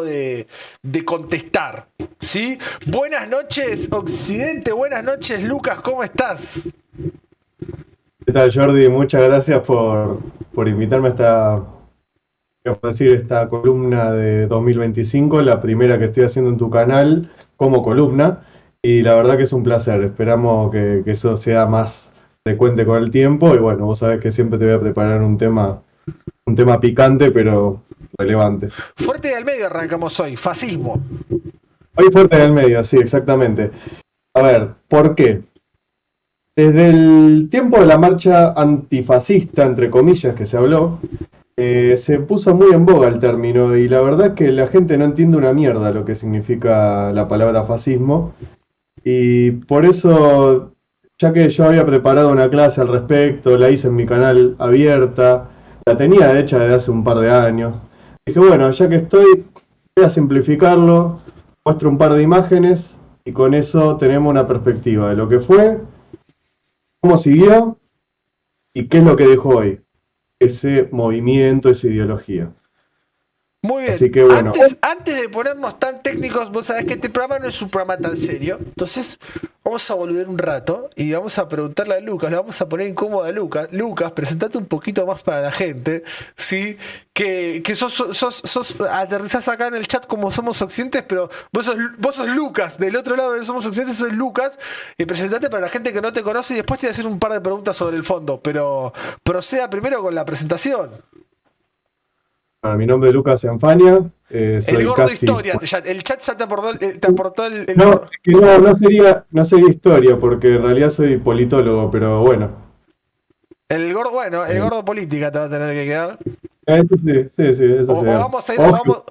de contestar, ¿sí? Buenas noches, Occidente, buenas noches, Lucas, ¿cómo estás? ¿Qué tal, Jordi? Muchas gracias por invitarme a esta columna de 2025, la primera que estoy haciendo en tu canal como columna, y la verdad que es un placer. Esperamos que eso sea más frecuente con el tiempo, y bueno, vos sabés que siempre te voy a preparar un tema picante, pero relevante. Fuerte y al medio arrancamos hoy, fascismo. Hoy fuerte en el medio, sí, exactamente. A ver, ¿por qué? Desde el tiempo de la marcha antifascista, entre comillas, que se habló, se puso muy en boga el término y la verdad es que la gente no entiende una mierda lo que significa la palabra fascismo y por eso, ya que yo había preparado una clase al respecto, la hice en mi canal abierta, la tenía hecha desde hace un par de años, dije, bueno, ya que estoy, voy a simplificarlo, muestro un par de imágenes y con eso tenemos una perspectiva de lo que fue, cómo siguió y qué es lo que dejó hoy, ese movimiento, esa ideología. Muy bien, Así que bueno, antes de ponernos tan técnicos, vos sabés que este programa no es un programa tan serio, entonces vamos a boludear un rato y vamos a preguntarle a Lucas, le vamos a poner incómodo a Lucas. Lucas, presentate un poquito más para la gente, ¿sí? Que aterrizás acá en el chat como Somos Occidentes, pero vos sos Lucas, del otro lado de Somos Occidentes sos Lucas, y presentate para la gente que no te conoce y después te voy a hacer un par de preguntas sobre el fondo, pero proceda primero con la presentación. bueno, mi nombre es Lucas Enfaña, El soy gordo casi... historia, el chat ya te aportó el No, gordo. es que no sería historia, porque en realidad soy politólogo, pero bueno. El gordo, bueno, el Eh, gordo política te va a tener que quedar. eso sí, sí, sí, eso O sería. vamos a ir, o vamos.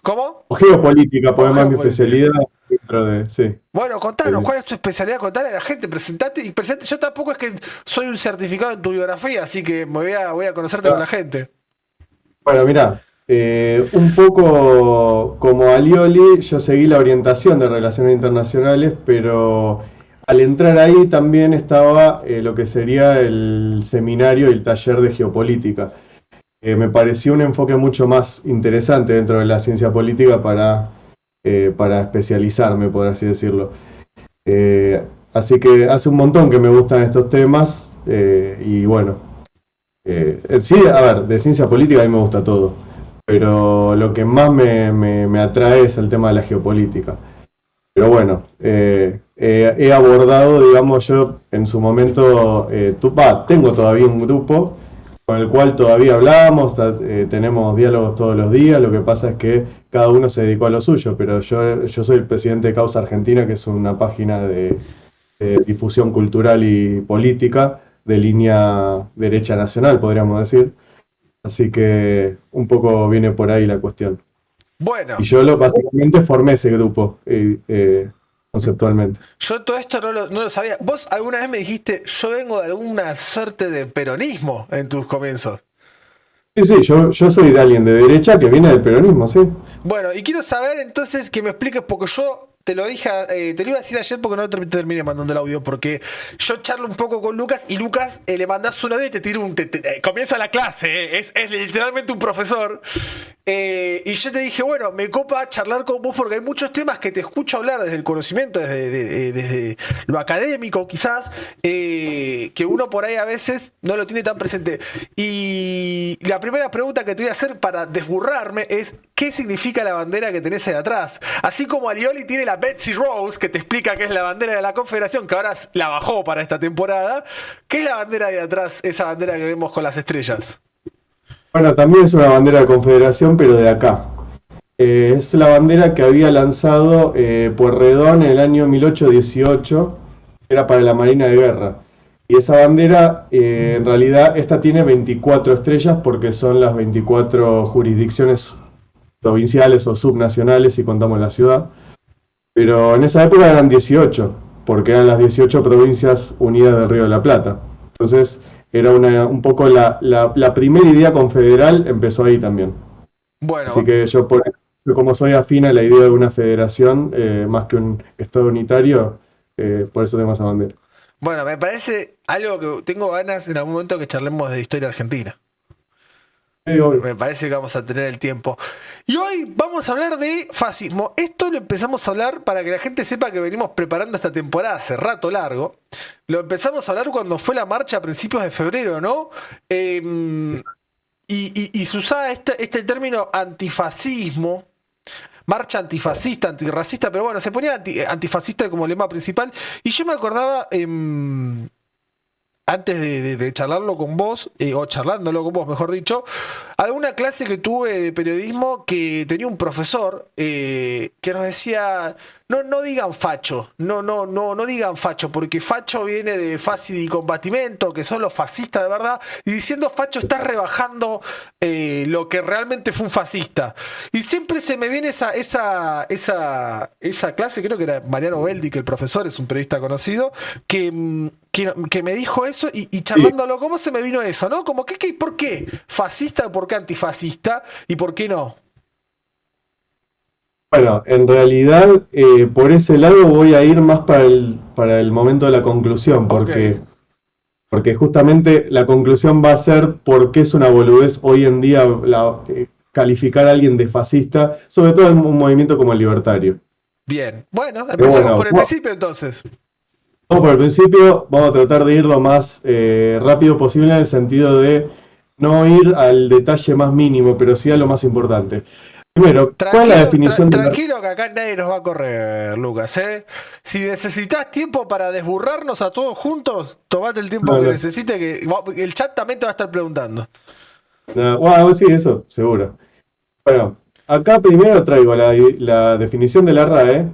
¿Cómo? O geopolítica, O porque es más mi geopolítica. especialidad dentro de... Sí. Bueno, contanos, Eh, ¿cuál es tu especialidad? Contale a la gente, presentate y presentate. Yo tampoco es que soy un certificado en tu biografía, así que voy a conocerte con la gente. Bueno, mirá, un poco como Alioli, yo seguí la orientación de relaciones internacionales, pero al entrar ahí también estaba lo que sería el seminario y el taller de geopolítica. Me pareció un enfoque mucho más interesante dentro de la ciencia política para especializarme, por así decirlo. Así que hace un montón que me gustan estos temas y bueno, sí, a ver, de ciencia política a mí me gusta todo, pero lo que más me atrae es el tema de la geopolítica. Pero bueno, he abordado, digamos, yo en su momento, tengo todavía un grupo con el cual todavía hablamos, tenemos diálogos todos los días, lo que pasa es que cada uno se dedicó a lo suyo, pero yo soy el presidente de Causa Argentina, que es una página de difusión cultural y política de línea derecha nacional, podríamos decir. Así que un poco viene por ahí la cuestión. Y Bueno, básicamente formé ese grupo conceptualmente. yo todo esto no lo sabía. Vos alguna vez me dijiste, yo vengo de alguna suerte de peronismo en tus comienzos. Sí, sí, yo soy de alguien de derecha que viene del peronismo, sí. Bueno, y quiero saber entonces que me expliques, porque yo te lo dije, te lo iba a decir ayer porque no terminé mandando el audio, porque yo charlo un poco con Lucas y Lucas le mandás un audio y te tira comienza la clase, es literalmente un profesor. Y yo te dije, bueno, me copa charlar con vos porque hay muchos temas que te escucho hablar desde el conocimiento, desde lo académico quizás, que uno por ahí a veces no lo tiene tan presente. Y la primera pregunta que te voy a hacer para desburrarme es, ¿qué significa la bandera que tenés ahí atrás? Así como Alioli tiene la Betsy Rose, que te explica qué es la bandera de la Confederación, que ahora la bajó para esta temporada, ¿qué es la bandera de atrás, esa bandera que vemos con las estrellas? Bueno, también es una bandera de confederación, pero de acá. Es la bandera que había lanzado Pueyrredón en el año 1818, era para la Marina de Guerra. Y esa bandera, en realidad, esta tiene 24 estrellas porque son las 24 jurisdicciones provinciales o subnacionales si contamos la ciudad. Pero en esa época eran 18, porque eran las 18 provincias unidas del Río de la Plata. Entonces, era un poco la primera idea confederal empezó ahí también. Así Bueno, que yo como soy afín a la idea de una federación, más que un Estado unitario, por eso tengo esa bandera. me parece algo que tengo ganas en algún momento que charlemos de historia argentina. Obvio. Me parece que vamos a tener el tiempo. Y hoy vamos a hablar de fascismo. Esto lo empezamos a hablar para que la gente sepa que venimos preparando esta temporada hace rato largo. Lo empezamos a hablar cuando fue la marcha a principios de febrero, ¿no? Y se usaba este término antifascismo, marcha antifascista, antirracista, pero bueno, se ponía antifascista como lema principal. Y yo me acordaba, antes de charlarlo con vos, o charlándolo con vos, mejor dicho, alguna clase que tuve de periodismo que tenía un profesor que nos decía, no digan facho, no digan facho, porque facho viene de fácil y combatimiento, que son los fascistas de verdad, y diciendo facho estás rebajando lo que realmente fue un fascista. Y siempre se me viene esa clase, creo que era Mariano Beldi, que el profesor es un periodista conocido, que me dijo eso y Sí. charlándolo, ¿cómo se me vino eso? ¿No? Como, ¿por qué? ¿Fascista? ¿Por qué antifascista? ¿Y por qué no? Bueno, en realidad por ese lado voy a ir más para el momento de la conclusión, Ok, porque justamente la conclusión va a ser por qué es una boludez hoy en día calificar a alguien de fascista, sobre todo en un movimiento como el libertario. bien. Bueno, Pero empecemos bueno, por el principio entonces. vamos por el principio, vamos a tratar de ir lo más rápido posible en el sentido de no ir al detalle más mínimo, pero sí a lo más importante. Primero, ¿cuál es la Tranquilo, definición de la... tranquilo que acá nadie nos va a correr, Lucas, ¿eh? Si necesitas tiempo para desburrarnos a todos juntos, tomate el tiempo No, que no, necesites, que el chat también te va a estar preguntando. no, bueno, sí, eso, seguro. Bueno, acá primero traigo la definición de la RAE,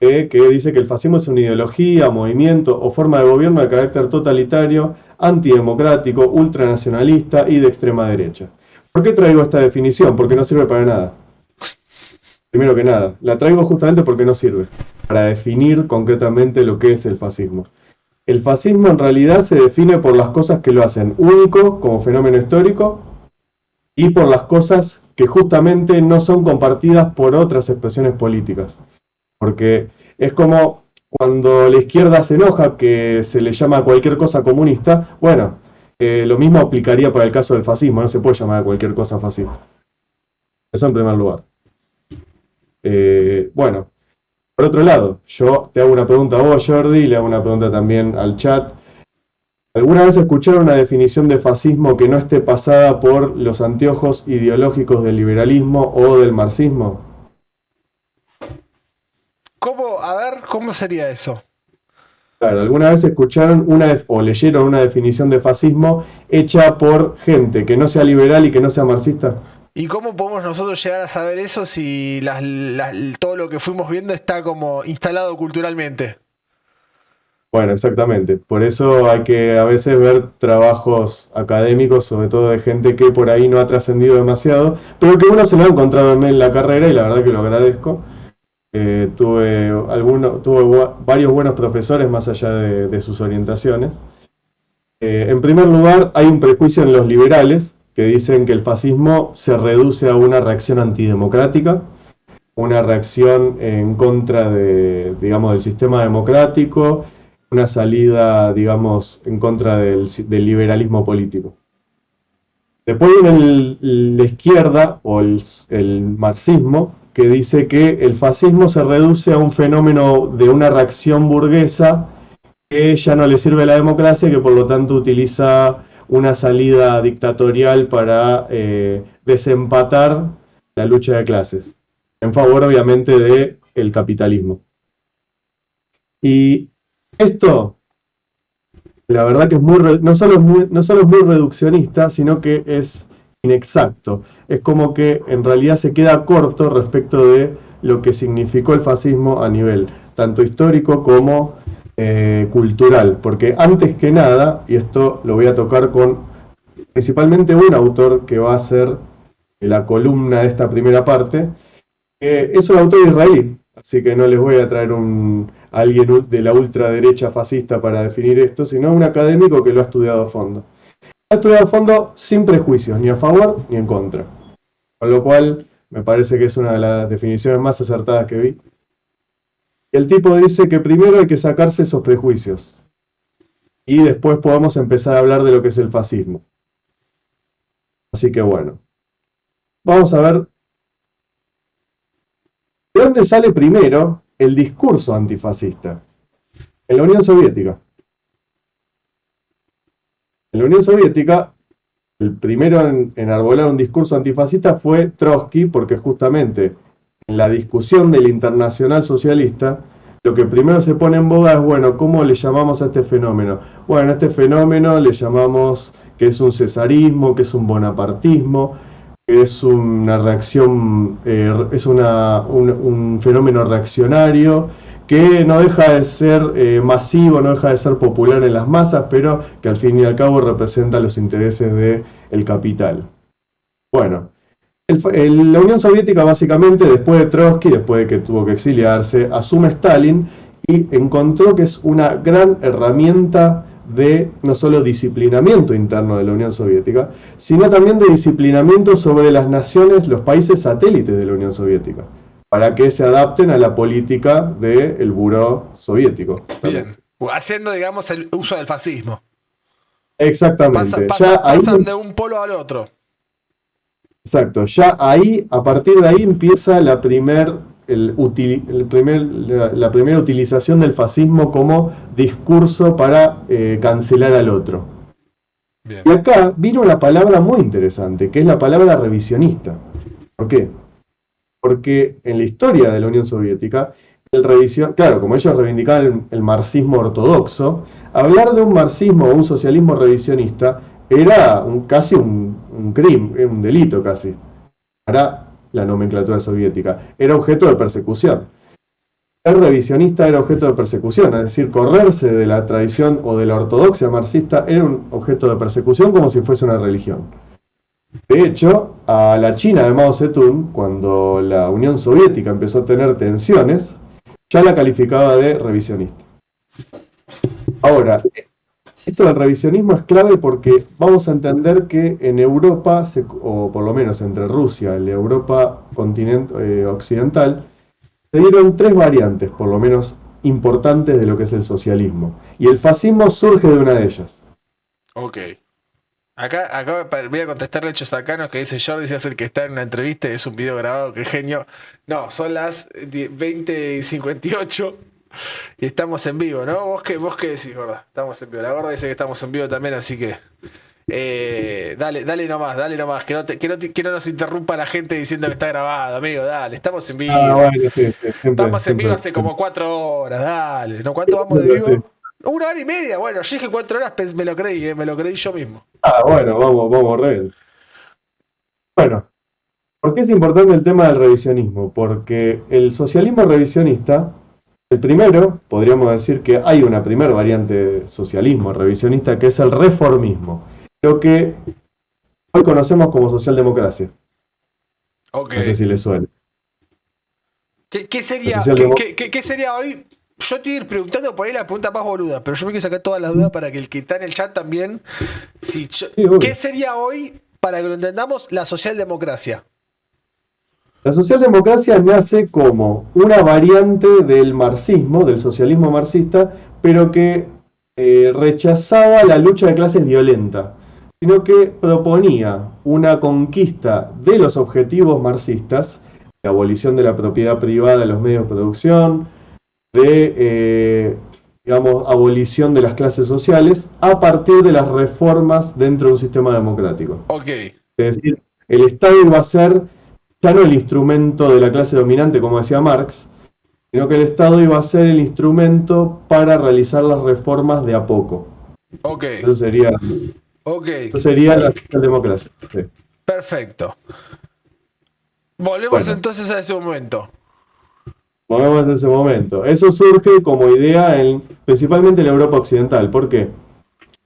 que dice que el fascismo es una ideología, movimiento o forma de gobierno de carácter totalitario, antidemocrático, ultranacionalista y de extrema derecha. ¿Por qué traigo esta definición? Porque no sirve para nada. Primero que nada, la traigo justamente porque no sirve para definir concretamente lo que es el fascismo. El fascismo en realidad se define por las cosas que lo hacen único como fenómeno histórico y por las cosas que justamente no son compartidas por otras expresiones políticas. Porque es como cuando la izquierda se enoja que se le llama a cualquier cosa comunista, bueno, lo mismo aplicaría para el caso del fascismo, no se puede llamar a cualquier cosa fascista. Eso en primer lugar. Bueno, por otro lado, yo te hago una pregunta a vos, Jordi, y le hago una pregunta también al chat. ¿Alguna vez escucharon una definición de fascismo que no esté pasada por los anteojos ideológicos del liberalismo o del marxismo? ¿Cómo? A ver, ¿cómo sería eso? Claro, ¿alguna vez escucharon o leyeron una definición de fascismo hecha por gente que no sea liberal y que no sea marxista? ¿Y cómo podemos nosotros llegar a saber eso si todo lo que fuimos viendo está como instalado culturalmente? Bueno, exactamente. Por eso hay que a veces ver trabajos académicos, sobre todo de gente que por ahí no ha trascendido demasiado, pero que uno se lo ha encontrado en la carrera y la verdad que lo agradezco. Tuve varios buenos profesores más allá de sus orientaciones. En primer lugar, hay un prejuicio en los liberales que dicen que el fascismo se reduce a una reacción antidemocrática, una reacción en contra digamos, del sistema democrático, una salida, digamos, en contra del liberalismo político. Después viene la izquierda o el marxismo, que dice que el fascismo se reduce a un fenómeno de una reacción burguesa que ya no le sirve la democracia, que por lo tanto utiliza una salida dictatorial para desempatar la lucha de clases, en favor obviamente del capitalismo. Y esto, la verdad que no solo es muy reduccionista, sino que es inexacto. Es como que en realidad se queda corto respecto de lo que significó el fascismo a nivel tanto histórico como cultural. Porque antes que nada, y esto lo voy a tocar con principalmente un autor que va a ser la columna de esta primera parte, es un autor israelí, así que no les voy a traer a alguien de la ultraderecha fascista para definir esto, sino un académico que lo ha estudiado a fondo. Ha estudiado a fondo sin prejuicios, ni a favor ni en contra. Con lo cual, me parece que es una de las definiciones más acertadas que vi. El tipo dice que primero hay que sacarse esos prejuicios y después podemos empezar a hablar de lo que es el fascismo. Así que bueno, vamos a ver de dónde sale primero el discurso antifascista. En la Unión Soviética. En la Unión Soviética, el primero en enarbolar un discurso antifascista fue Trotsky, porque justamente en la discusión del Internacional Socialista, lo que primero se pone en boga es, bueno, ¿cómo le llamamos a este fenómeno? Bueno, a este fenómeno le llamamos que es un cesarismo, que es un bonapartismo, que es una reacción, es un fenómeno reaccionario, que no deja de ser masivo, no deja de ser popular en las masas, pero que al fin y al cabo representa los intereses del capital. Bueno, la Unión Soviética básicamente, después de Trotsky, después de que tuvo que exiliarse, asume Stalin y encontró que es una gran herramienta de no solo disciplinamiento interno de la Unión Soviética, sino también de disciplinamiento sobre las naciones, los países satélites de la Unión Soviética, para que se adapten a la política del buró soviético. Bien. Haciendo, digamos, el uso del fascismo. Exactamente. Pasan de un polo al otro. Exacto. Ya ahí, a partir de ahí empieza la primera utilización del fascismo como discurso para cancelar al otro. Bien. Y acá vino una palabra muy interesante, que es la palabra revisionista. ¿Por qué? Porque en la historia de la Unión Soviética, claro, como ellos reivindicaban el marxismo ortodoxo, hablar de un marxismo o un socialismo revisionista era casi un crimen, un delito casi, para la nomenclatura soviética. Era objeto de persecución. Ser revisionista era objeto de persecución, es decir, correrse de la tradición o de la ortodoxia marxista era un objeto de persecución como si fuese una religión. De hecho, a la China de Mao Zedong, cuando la Unión Soviética empezó a tener tensiones, ya la calificaba de revisionista. Ahora, esto del revisionismo es clave porque vamos a entender que en Europa, o por lo menos entre Rusia y la Europa occidental, se dieron tres variantes, por lo menos importantes, de lo que es el socialismo. Y el fascismo surge de una de ellas. Ok. Acá voy a contestarle hechos cercanos que dice Jordi, si es el que está en una entrevista, es un video grabado, qué genio. No, son las 20:58 y estamos en vivo, ¿no? ¿Vos qué decís, gorda? Estamos en vivo. La gorda dice que estamos en vivo también, así que dale nomás, que no nos interrumpa la gente diciendo que está grabado, amigo, dale, estamos en vivo. Bueno, sí, estamos en vivo hace como 4 horas, dale. ¿No? ¿Cuánto vamos de vivo? Sí. 1 hora y media, bueno, yo dije 4 horas, me lo creí yo mismo. Bueno, vamos, re. Bueno, ¿por qué es importante el tema del revisionismo? Porque el socialismo revisionista, el primero, podríamos decir que hay una primera variante de socialismo revisionista que es el reformismo, lo que hoy conocemos como socialdemocracia. Okay. No sé si le suena. ¿Qué sería hoy? Yo te iba preguntando por ahí la pregunta más boluda, pero yo me quiero sacar todas las dudas para que el que está en el chat también. ¿Qué sería hoy, para que lo entendamos, la socialdemocracia? La socialdemocracia nace como una variante del marxismo, del socialismo marxista, pero que rechazaba la lucha de clases violenta, sino que proponía una conquista de los objetivos marxistas, la abolición de la propiedad privada de los medios de producción, de, abolición de las clases sociales a partir de las reformas dentro de un sistema democrático. Okay. Es decir, el Estado iba a ser ya no el instrumento de la clase dominante, como decía Marx, sino que el Estado iba a ser el instrumento para realizar las reformas de a poco. Okay. Eso sería la socialdemocracia. Sí. Perfecto. Volvemos entonces a ese momento. Volvemos a ese momento. Eso surge como idea principalmente en la Europa occidental. ¿Por qué?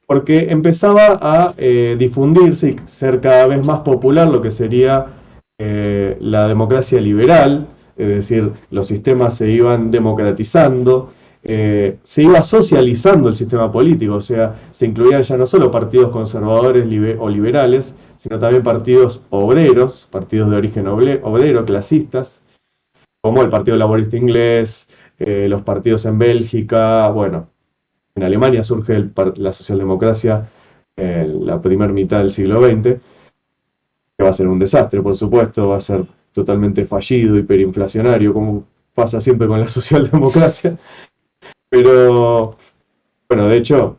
Porque empezaba a difundirse y ser cada vez más popular lo que sería la democracia liberal, es decir, los sistemas se iban democratizando, se iba socializando el sistema político, o sea, se incluían ya no solo partidos conservadores o liberales, sino también partidos obreros, partidos de origen obrero, clasistas, como el Partido Laborista Inglés, los partidos en Bélgica, bueno, en Alemania surge la socialdemocracia en la primera mitad del siglo XX. que va a ser un desastre, por supuesto, va a ser totalmente fallido, hiperinflacionario, como pasa siempre con la socialdemocracia. Pero, bueno, de hecho,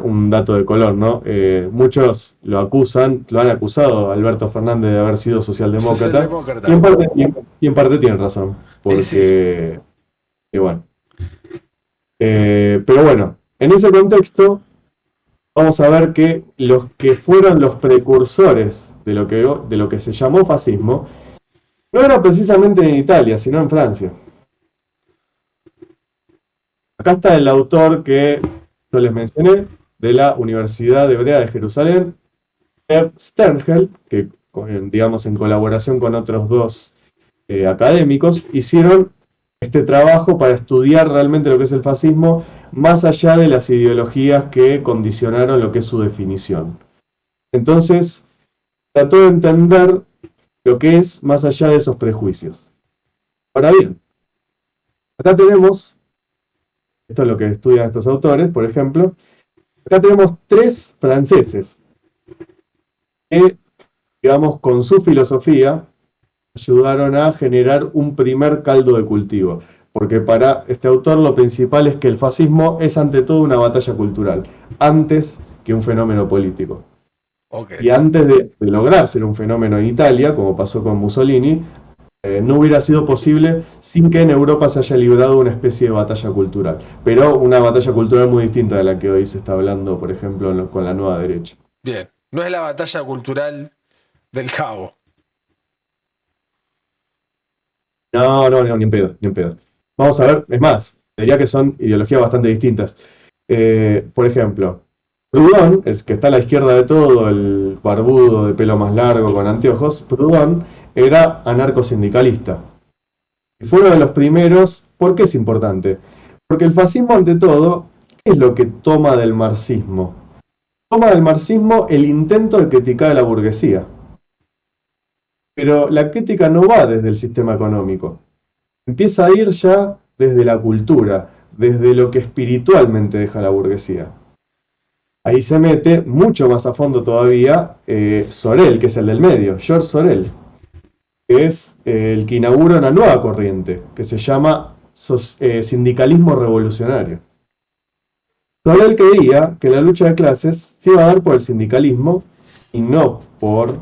un dato de color, ¿no? Muchos lo acusan, lo han acusado a Alberto Fernández de haber sido socialdemócrata, Socialdemócrata. y en parte tienen razón, Y sí. porque, y bueno. Pero bueno, en ese contexto, vamos a ver que los que fueron los precursores de lo que se llamó fascismo, no era precisamente en Italia, sino en Francia. Acá está el autor que yo les mencioné, de la Universidad Hebrea de Jerusalén, Ed Sternhell, que digamos en colaboración con otros dos académicos, hicieron este trabajo para estudiar realmente lo que es el fascismo, más allá de las ideologías que condicionaron lo que es su definición. Entonces, trató de entender lo que es más allá de esos prejuicios. Ahora bien, acá tenemos, esto es lo que estudian estos autores, por ejemplo, acá tenemos tres franceses que, digamos, con su filosofía, ayudaron a generar un primer caldo de cultivo. Porque para este autor lo principal es que el fascismo es ante todo una batalla cultural, antes que un fenómeno político. Ok. Y antes de lograr ser un fenómeno en Italia, como pasó con Mussolini, no hubiera sido posible sin que en Europa se haya librado una especie de batalla cultural. Pero una batalla cultural muy distinta de la que hoy se está hablando, por ejemplo, con la nueva derecha. Bien. No es la batalla cultural del Cabo. No, no, no, ni en pedo, ni en pedo. Vamos a ver, es más, diría que son ideologías bastante distintas. Por ejemplo, Proudhon, el que está a la izquierda de todo, el barbudo de pelo más largo con anteojos, Proudhon era anarcosindicalista. Y fue uno de los primeros. ¿Por qué es importante? Porque el fascismo, ante todo, ¿qué es lo que toma del marxismo? Toma del marxismo el intento de criticar a la burguesía. Pero la crítica no va desde el sistema económico. Empieza a ir ya desde la cultura, desde lo que espiritualmente deja la burguesía. Ahí se mete mucho más a fondo todavía Sorel, que es el del medio, George Sorel, que es el que inaugura una nueva corriente, que se llama sindicalismo revolucionario. Sorel creía que la lucha de clases se iba a dar por el sindicalismo y no por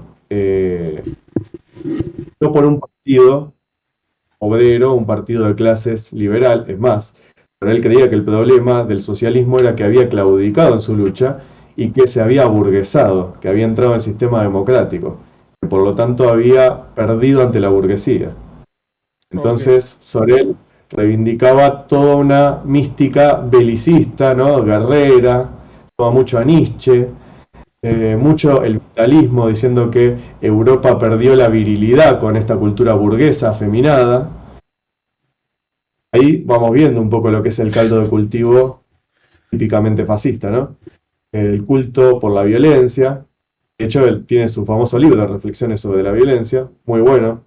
un partido obrero, un partido de clases liberal. Es más, pero él creía que el problema del socialismo era que había claudicado en su lucha y que se había aburguesado, que había entrado en el sistema democrático, que por lo tanto había perdido ante la burguesía. Entonces, Sorel reivindicaba toda una mística belicista, ¿no? Guerrera, toma mucho a Nietzsche, mucho el vitalismo, diciendo que Europa perdió la virilidad con esta cultura burguesa afeminada. Ahí vamos viendo un poco lo que es el caldo de cultivo típicamente fascista, ¿no? El culto por la violencia. De hecho, él tiene su famoso libro de reflexiones sobre la violencia, muy bueno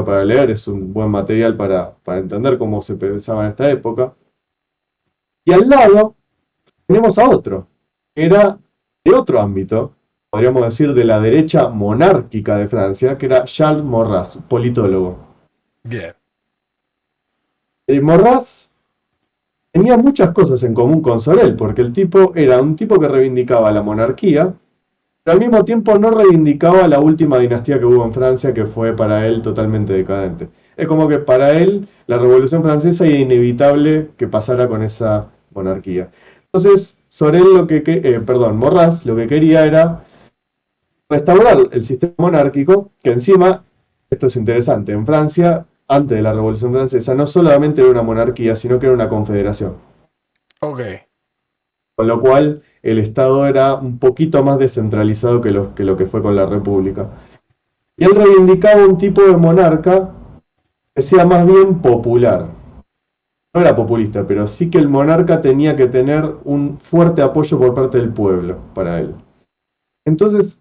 para leer, es un buen material para entender cómo se pensaba en esta época. Y al lado tenemos a otro, que era de otro ámbito, podríamos decir de la derecha monárquica de Francia, que era Charles Maurras, politólogo. Bien. Maurras tenía muchas cosas en común con Sorel, porque el tipo era un tipo que reivindicaba la monarquía, pero al mismo tiempo no reivindicaba la última dinastía que hubo en Francia, que fue para él totalmente decadente. Es como que para él la Revolución Francesa era inevitable que pasara con esa monarquía. Entonces, Maurras lo que quería era restaurar el sistema monárquico, que encima, esto es interesante, en Francia, antes de la Revolución Francesa, no solamente era una monarquía, sino que era una confederación. Ok. Con lo cual, el Estado era un poquito más descentralizado que lo que fue con la República. Y él reivindicaba un tipo de monarca que sea más bien popular. No era populista, pero sí que el monarca tenía que tener un fuerte apoyo por parte del pueblo para él. Entonces,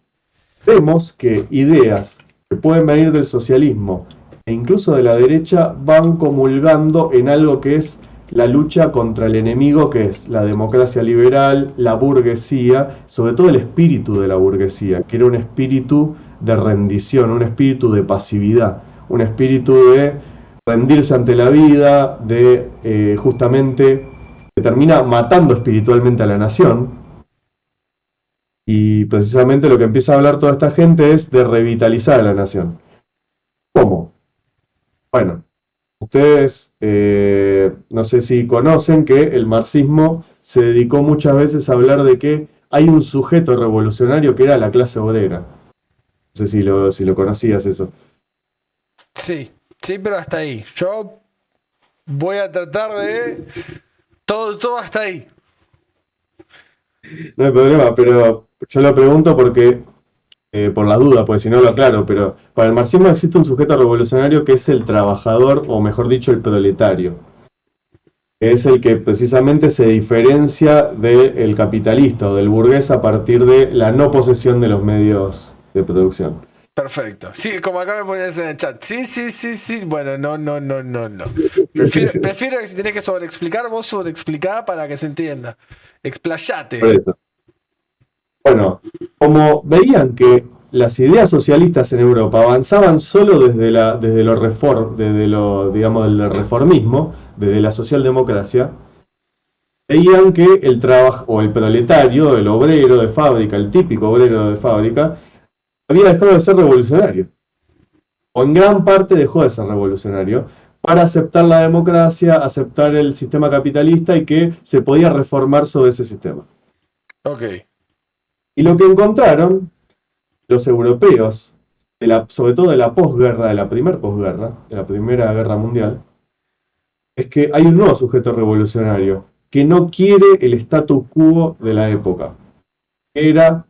vemos que ideas que pueden venir del socialismo e incluso de la derecha van comulgando en algo que es la lucha contra el enemigo, que es la democracia liberal, la burguesía, sobre todo el espíritu de la burguesía, que era un espíritu de rendición, un espíritu de pasividad, un espíritu de rendirse ante la vida, de justamente que termina matando espiritualmente a la nación. Y precisamente lo que empieza a hablar toda esta gente es de revitalizar a la nación. ¿Cómo? Bueno, ustedes no sé si conocen que el marxismo se dedicó muchas veces a hablar de que hay un sujeto revolucionario que era la clase obrera. No sé si lo conocías eso. Sí, sí, pero hasta ahí. Yo voy a tratar de... Todo hasta ahí. No hay problema, pero yo lo pregunto porque, por las dudas, porque si no lo aclaro, pero para el marxismo existe un sujeto revolucionario que es el trabajador, o mejor dicho, el proletario, que es el que precisamente se diferencia del capitalista o del burgués a partir de la no posesión de los medios de producción. Perfecto. Sí, como acá me ponías en el chat. Sí, sí, sí, sí. Bueno, no. Prefiero que si tenés que sobreexplicar, vos sobreexplicá para que se entienda. Explayate. Por eso. Bueno, como veían que las ideas socialistas en Europa avanzaban solo desde lo, digamos, del reformismo, desde la socialdemocracia, veían que el trabajo, o el proletario, el obrero de fábrica, el típico obrero de fábrica, había dejado de ser revolucionario, o en gran parte dejó de ser revolucionario, para aceptar la democracia, aceptar el sistema capitalista y que se podía reformar sobre ese sistema. Ok. Y lo que encontraron los europeos, sobre todo de la posguerra, de la primera posguerra, de la Primera Guerra Mundial, es que hay un nuevo sujeto revolucionario que no quiere el statu quo de la época. Era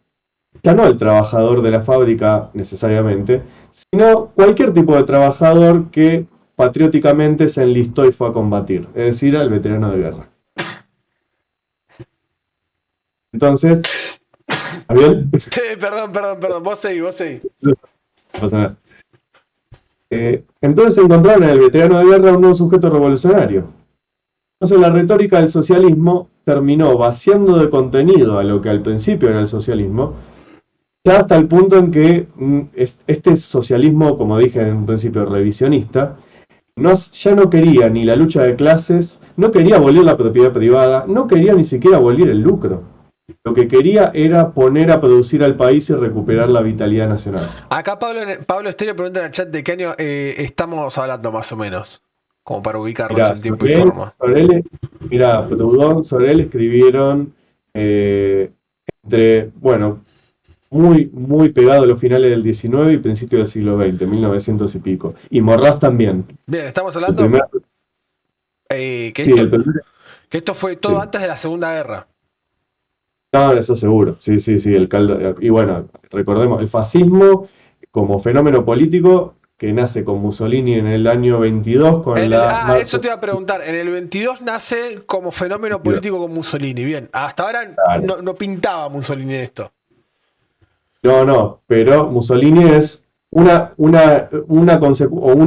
ya no el trabajador de la fábrica necesariamente, sino cualquier tipo de trabajador que patrióticamente se enlistó y fue a combatir, es decir, al veterano de guerra. Entonces, ¿bien? Sí, perdón. Vos seguí. No pasa nada. Entonces encontraron en el veterano de guerra un nuevo sujeto revolucionario. Entonces la retórica del socialismo terminó vaciando de contenido a lo que al principio era el socialismo, ya hasta el punto en que este socialismo, como dije en un principio, revisionista, ya no quería ni la lucha de clases, no quería abolir la propiedad privada, no quería ni siquiera abolir el lucro. Lo que quería era poner a producir al país y recuperar la vitalidad nacional. Acá Pablo Estéreo pregunta en el chat de qué año estamos hablando más o menos. Como para ubicarnos Mirá, en tiempo y forma. Proudhon, Sorel escribieron bueno, muy pegado a los finales del XIX y principios del siglo XX, 1900 y pico. Y Morraz también. Bien, estamos El hablando primer, que, sí, el primer, que esto fue todo sí. antes de la Segunda Guerra. No, eso seguro. Sí, el caldo. Y bueno, recordemos, el fascismo como fenómeno político que nace con Mussolini en el año 22 con la Eso marcha. te iba a preguntar. En el 22 nace como fenómeno político con Mussolini. Bien, hasta ahora Claro. no pintaba Mussolini esto. No, pero Mussolini es un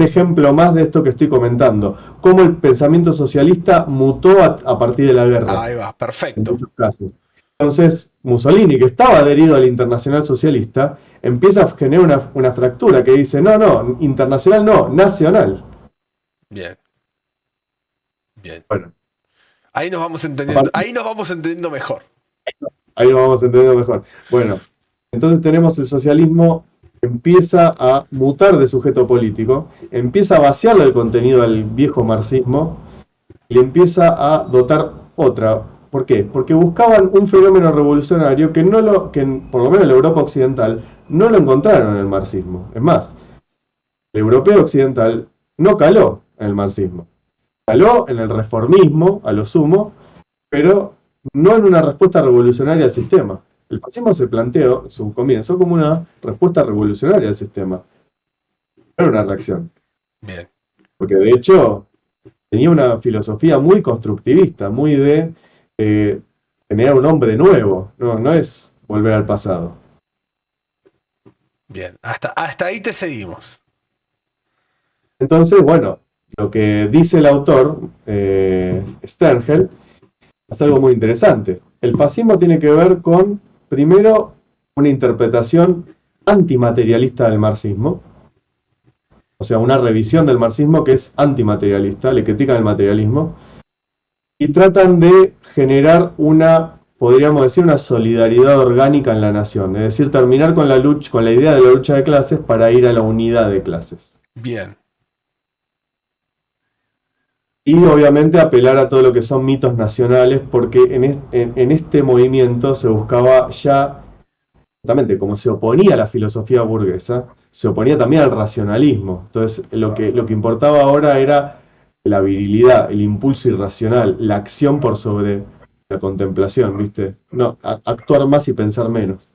ejemplo más de esto que estoy comentando. Cómo el pensamiento socialista mutó a partir de la guerra, Ahí va, en perfecto. muchos casos. Entonces, Mussolini, que estaba adherido al Internacional Socialista, empieza a generar una fractura que dice, no, internacional no, nacional. Bien. Bueno, Ahí nos vamos entendiendo mejor. ahí lo vamos entendiendo mejor. Bueno, entonces tenemos el socialismo que empieza a mutar de sujeto político, empieza a vaciarle el contenido al viejo marxismo y empieza a dotar otra. ¿Por qué? Porque buscaban un fenómeno revolucionario que por lo menos en la Europa occidental no lo encontraron en el marxismo. Es más, el europeo occidental no caló en el marxismo. Caló en el reformismo, a lo sumo, pero no en una respuesta revolucionaria al sistema. El fascismo se planteó en su comienzo como una respuesta revolucionaria al sistema. No era una reacción. Bien. Porque de hecho tenía una filosofía muy constructivista, muy de tener un hombre nuevo. No es volver al pasado. Bien. Hasta ahí te seguimos. Entonces, bueno, lo que dice el autor, Stengel, es algo muy interesante. El fascismo tiene que ver con, primero, una interpretación antimaterialista del marxismo, o sea, una revisión del marxismo que es antimaterialista, le critican el materialismo, y tratan de generar una, podríamos decir, una solidaridad orgánica en la nación, es decir, terminar con la lucha, con la idea de la lucha de clases para ir a la unidad de clases. Bien. Y obviamente apelar a todo lo que son mitos nacionales, porque en este movimiento se buscaba ya, justamente como se oponía a la filosofía burguesa, se oponía también al racionalismo. Entonces lo que importaba ahora era la virilidad, el impulso irracional, la acción por sobre la contemplación, ¿viste? No, actuar más y pensar menos.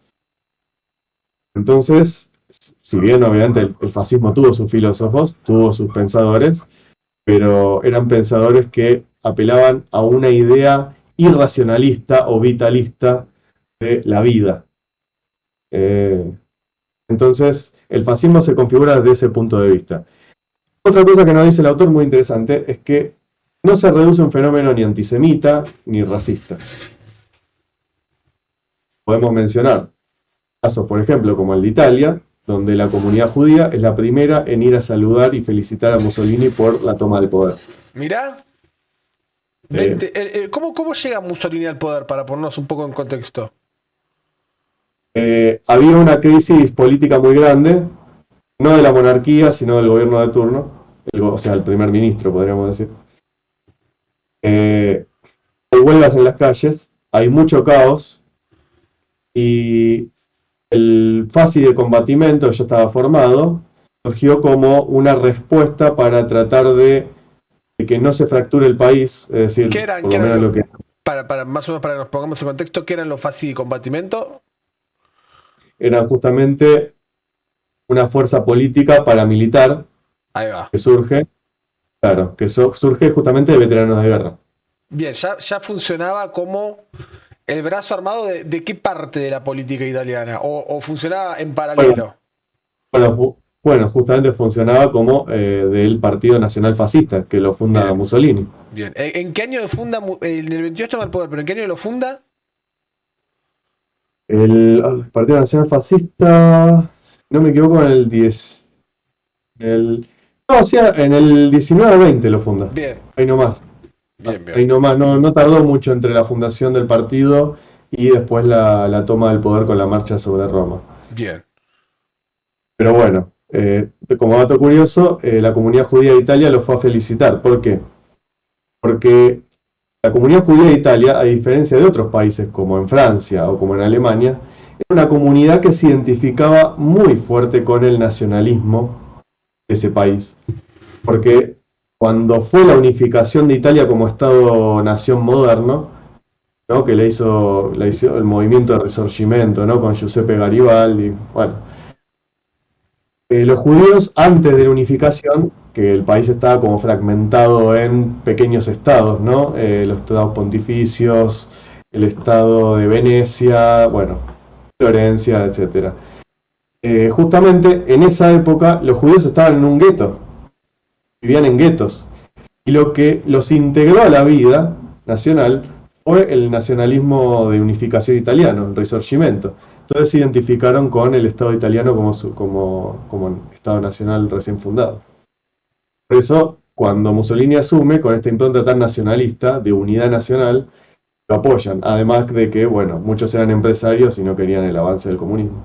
Entonces, si bien obviamente el fascismo tuvo sus filósofos, tuvo sus pensadores, pero eran pensadores que apelaban a una idea irracionalista o vitalista de la vida. Eh, entonces, el fascismo se configura desde ese punto de vista. Otra cosa que nos dice el autor muy interesante es que no se reduce a un fenómeno ni antisemita ni racista. Podemos mencionar casos, por ejemplo, como el de Italia, donde la comunidad judía es la primera en ir a saludar y felicitar a Mussolini por la toma del poder. Mirá. ¿Cómo llega Mussolini al poder? Para ponernos un poco en contexto. Había una crisis política muy grande, no de la monarquía, sino del gobierno de turno, o sea, el primer ministro, podríamos decir. Hay huelgas en las calles, hay mucho caos, y el FASI de combatimiento, ya estaba formado, surgió como una respuesta para tratar de que no se fracture el país, es decir, por lo menos lo que... Para más o menos para que nos pongamos en contexto, ¿qué eran los FASI de combatimiento? Eran justamente una fuerza política paramilitar. Ahí va. Que surge, claro, que surge justamente de veteranos de guerra. Bien, ya funcionaba como el brazo armado de qué parte de la política italiana, o funcionaba en paralelo. Bueno, justamente funcionaba como del Partido Nacional Fascista, que lo funda Bien. Mussolini. Bien, ¿en qué año funda? En el 22 toma el poder, pero ¿en qué año lo funda? El Partido Nacional Fascista, si no me equivoco, en el 10. No, o sea, en el 19-20 lo funda. Bien. Ahí nomás. Bien. Ahí nomás, no tardó mucho entre la fundación del partido y después la toma del poder con la marcha sobre Roma. Bien. Pero bueno, como dato curioso, la comunidad judía de Italia lo fue a felicitar. ¿Por qué? Porque la comunidad judía de Italia, a diferencia de otros países como en Francia o como en Alemania, era una comunidad que se identificaba muy fuerte con el nacionalismo de ese país. Porque cuando fue la unificación de Italia como Estado-nación moderno, ¿no? Que le hizo el movimiento de Risorgimento, ¿no? Con Giuseppe Garibaldi, bueno. Los judíos, antes de la unificación, que el país estaba como fragmentado en pequeños estados, ¿no? Los estados pontificios, el estado de Venecia, bueno, Florencia, etc. Justamente en esa época los judíos estaban en un gueto, vivían en guetos, y lo que los integró a la vida nacional fue el nacionalismo de unificación italiano, el Risorgimento. Entonces se identificaron con el Estado italiano como Estado nacional recién fundado. Por eso, cuando Mussolini asume con esta impronta tan nacionalista, de unidad nacional, lo apoyan. Además de que, bueno, muchos eran empresarios y no querían el avance del comunismo.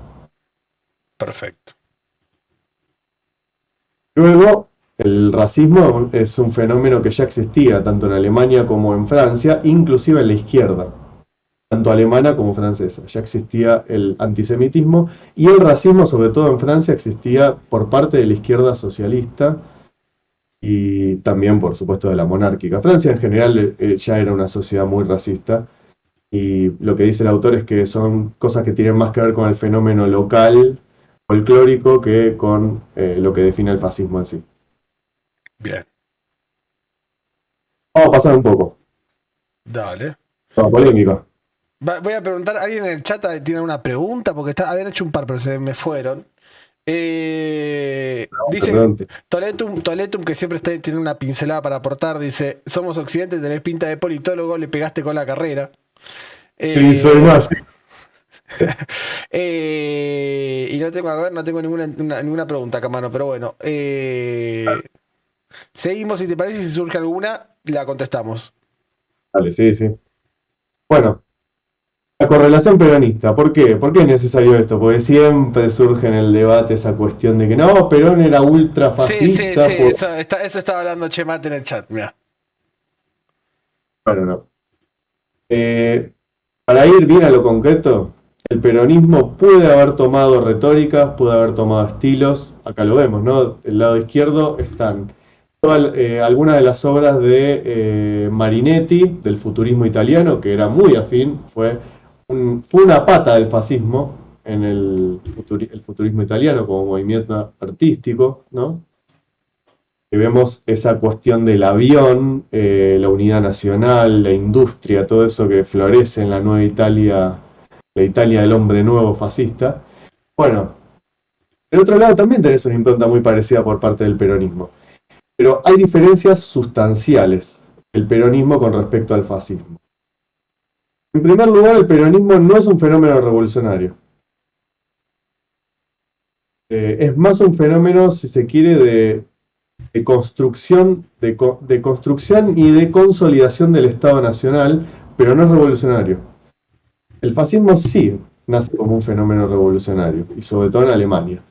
Perfecto. Luego, el racismo es un fenómeno que ya existía tanto en Alemania como en Francia, inclusive en la izquierda, tanto alemana como francesa. Ya existía el antisemitismo y el racismo, sobre todo en Francia, existía por parte de la izquierda socialista y también, por supuesto, de la monárquica. Francia en general ya era una sociedad muy racista y lo que dice el autor es que son cosas que tienen más que ver con el fenómeno local, folclórico, que con lo que define el fascismo en sí. Bien. Vamos a pasar un poco. Dale. Toda polémica. Voy a preguntar, ¿alguien en el chat tiene una pregunta? Porque habían hecho un par, pero se me fueron. Dice Toletum, que siempre tiene una pincelada para aportar, dice: somos occidentes, tenés pinta de politólogo, le pegaste con la carrera. Sí, soy más. Y no tengo, a ver, no tengo ninguna pregunta acá, mano, pero bueno. Seguimos, si te parece, si surge alguna, la contestamos. Vale, sí, sí. Bueno, la correlación peronista, ¿por qué? ¿Por qué es necesario esto? Porque siempre surge en el debate esa cuestión de que no, Perón era Sí, sí, sí, ultrafascista por... eso estaba hablando Chemate en el chat, mira. Bueno, no. Para ir bien a lo concreto, el peronismo puede haber tomado retóricas, puede haber tomado estilos, acá lo vemos, ¿no? Del lado izquierdo están algunas de las obras de Marinetti, del futurismo italiano, que era muy afín, fue una pata del fascismo en el futurismo italiano como movimiento artístico, ¿no? Y vemos esa cuestión del avión, la unidad nacional, la industria, todo eso que florece en la nueva Italia, la Italia del hombre nuevo fascista. Bueno, del otro lado también tenés una impronta muy parecida por parte del peronismo, pero hay diferencias sustanciales del peronismo con respecto al fascismo. En primer lugar, el peronismo no es un fenómeno revolucionario. Es más un fenómeno, si se quiere, de construcción, de construcción y de consolidación del Estado Nacional, pero no es revolucionario. El fascismo sí nace como un fenómeno revolucionario, y sobre todo en Alemania.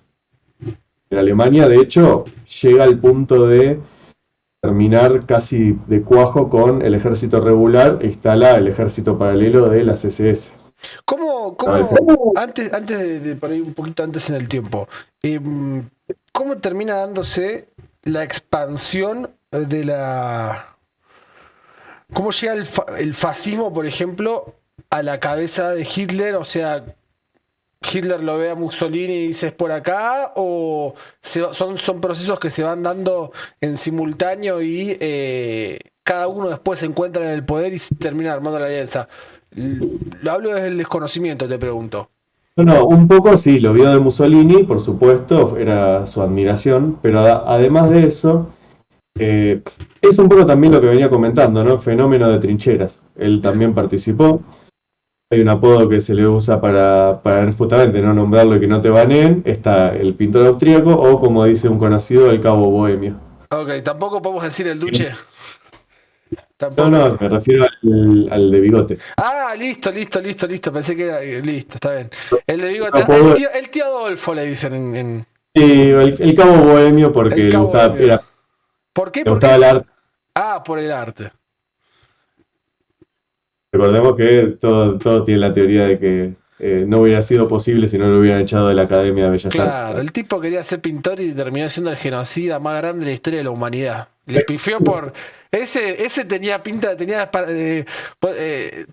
En Alemania, de hecho, llega al punto de terminar casi de cuajo con el ejército regular e instala el ejército paralelo de las SS. Antes de por ahí un poquito antes en el tiempo, cómo termina dándose la expansión de la... ¿Cómo llega el fascismo, por ejemplo, a la cabeza de Hitler? O sea, ¿Hitler lo ve a Mussolini y dice es por acá? ¿O son procesos que se van dando en simultáneo y cada uno después se encuentra en el poder y termina armando la alianza? Lo hablo desde el desconocimiento, te pregunto. No, no, un poco sí, lo vio de Mussolini, por supuesto, era su admiración, pero además de eso, es un poco también lo que venía comentando, ¿no? Fenómeno de trincheras. Él Bien. también participó. Hay un apodo que se le usa para justamente no nombrarlo y que no te baneen. Está el pintor austríaco o, como dice un conocido, el cabo bohemio. Ok, tampoco podemos decir el Duce. No, Tampoco. no, me refiero al de bigote. Ah, listo, listo, listo, listo. Pensé que era. Listo, está bien. El de bigote. Ah, Apodo, el tío Adolfo le dicen en sí, el cabo bohemio el porque cabo de miedo. ¿Por qué? le ¿Por gustaba qué? el arte. Ah, por el arte. Recordemos que todo tiene la teoría de que no hubiera sido posible si no lo hubieran echado de la Academia de Bellas Artes. Claro, el tipo quería ser pintor y terminó siendo el genocida más grande de la historia de la humanidad. Le pifió por. Ese tenía pinta,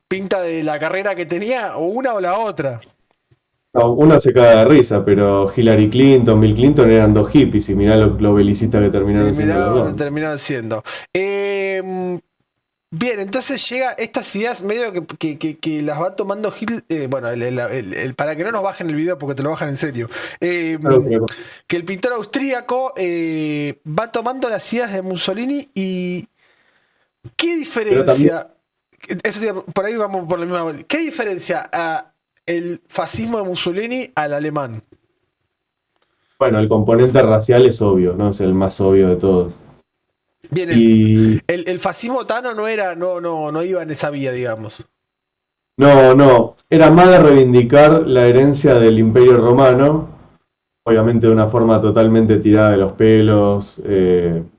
pinta de la carrera que tenía, o una o la otra. No, uno se caga de risa, pero Hillary Clinton, Bill Clinton eran dos hippies y mirá lo belicistas que Y terminaron siendo mirá los dónde dos. terminaron siendo. Bien, entonces llega estas ideas medio que las va tomando bueno, para que no nos bajen el video porque te lo bajan en serio. Eh, Claro, pero que el pintor austríaco va tomando las ideas de Mussolini y ¿qué también, diferencia? Por ahí vamos por la misma. ¿Qué diferencia a el fascismo de Mussolini al alemán? bueno, el componente racial es obvio, ¿no? Es el más obvio de todos. Bien, Y el fascismo tano no iba en esa vía, digamos. no, era más de reivindicar la herencia del Imperio Romano, obviamente de una forma totalmente tirada de los pelos,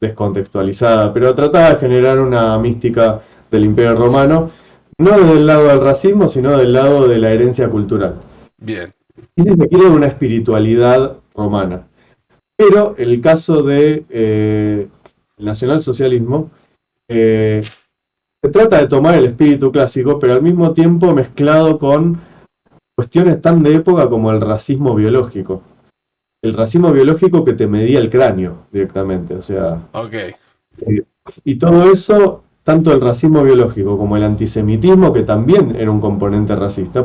descontextualizada, pero trataba de generar una mística del Imperio Romano, no del lado del racismo, sino del lado de la herencia cultural. Bien, Y si se quiere, una espiritualidad romana. Pero el caso de el nacionalsocialismo se trata de tomar el espíritu clásico, pero al mismo tiempo mezclado con cuestiones tan de época como el racismo biológico. El racismo biológico que te medía el cráneo directamente, o sea, ok. eh, y todo eso, tanto el racismo biológico como el antisemitismo, que también era un componente racista,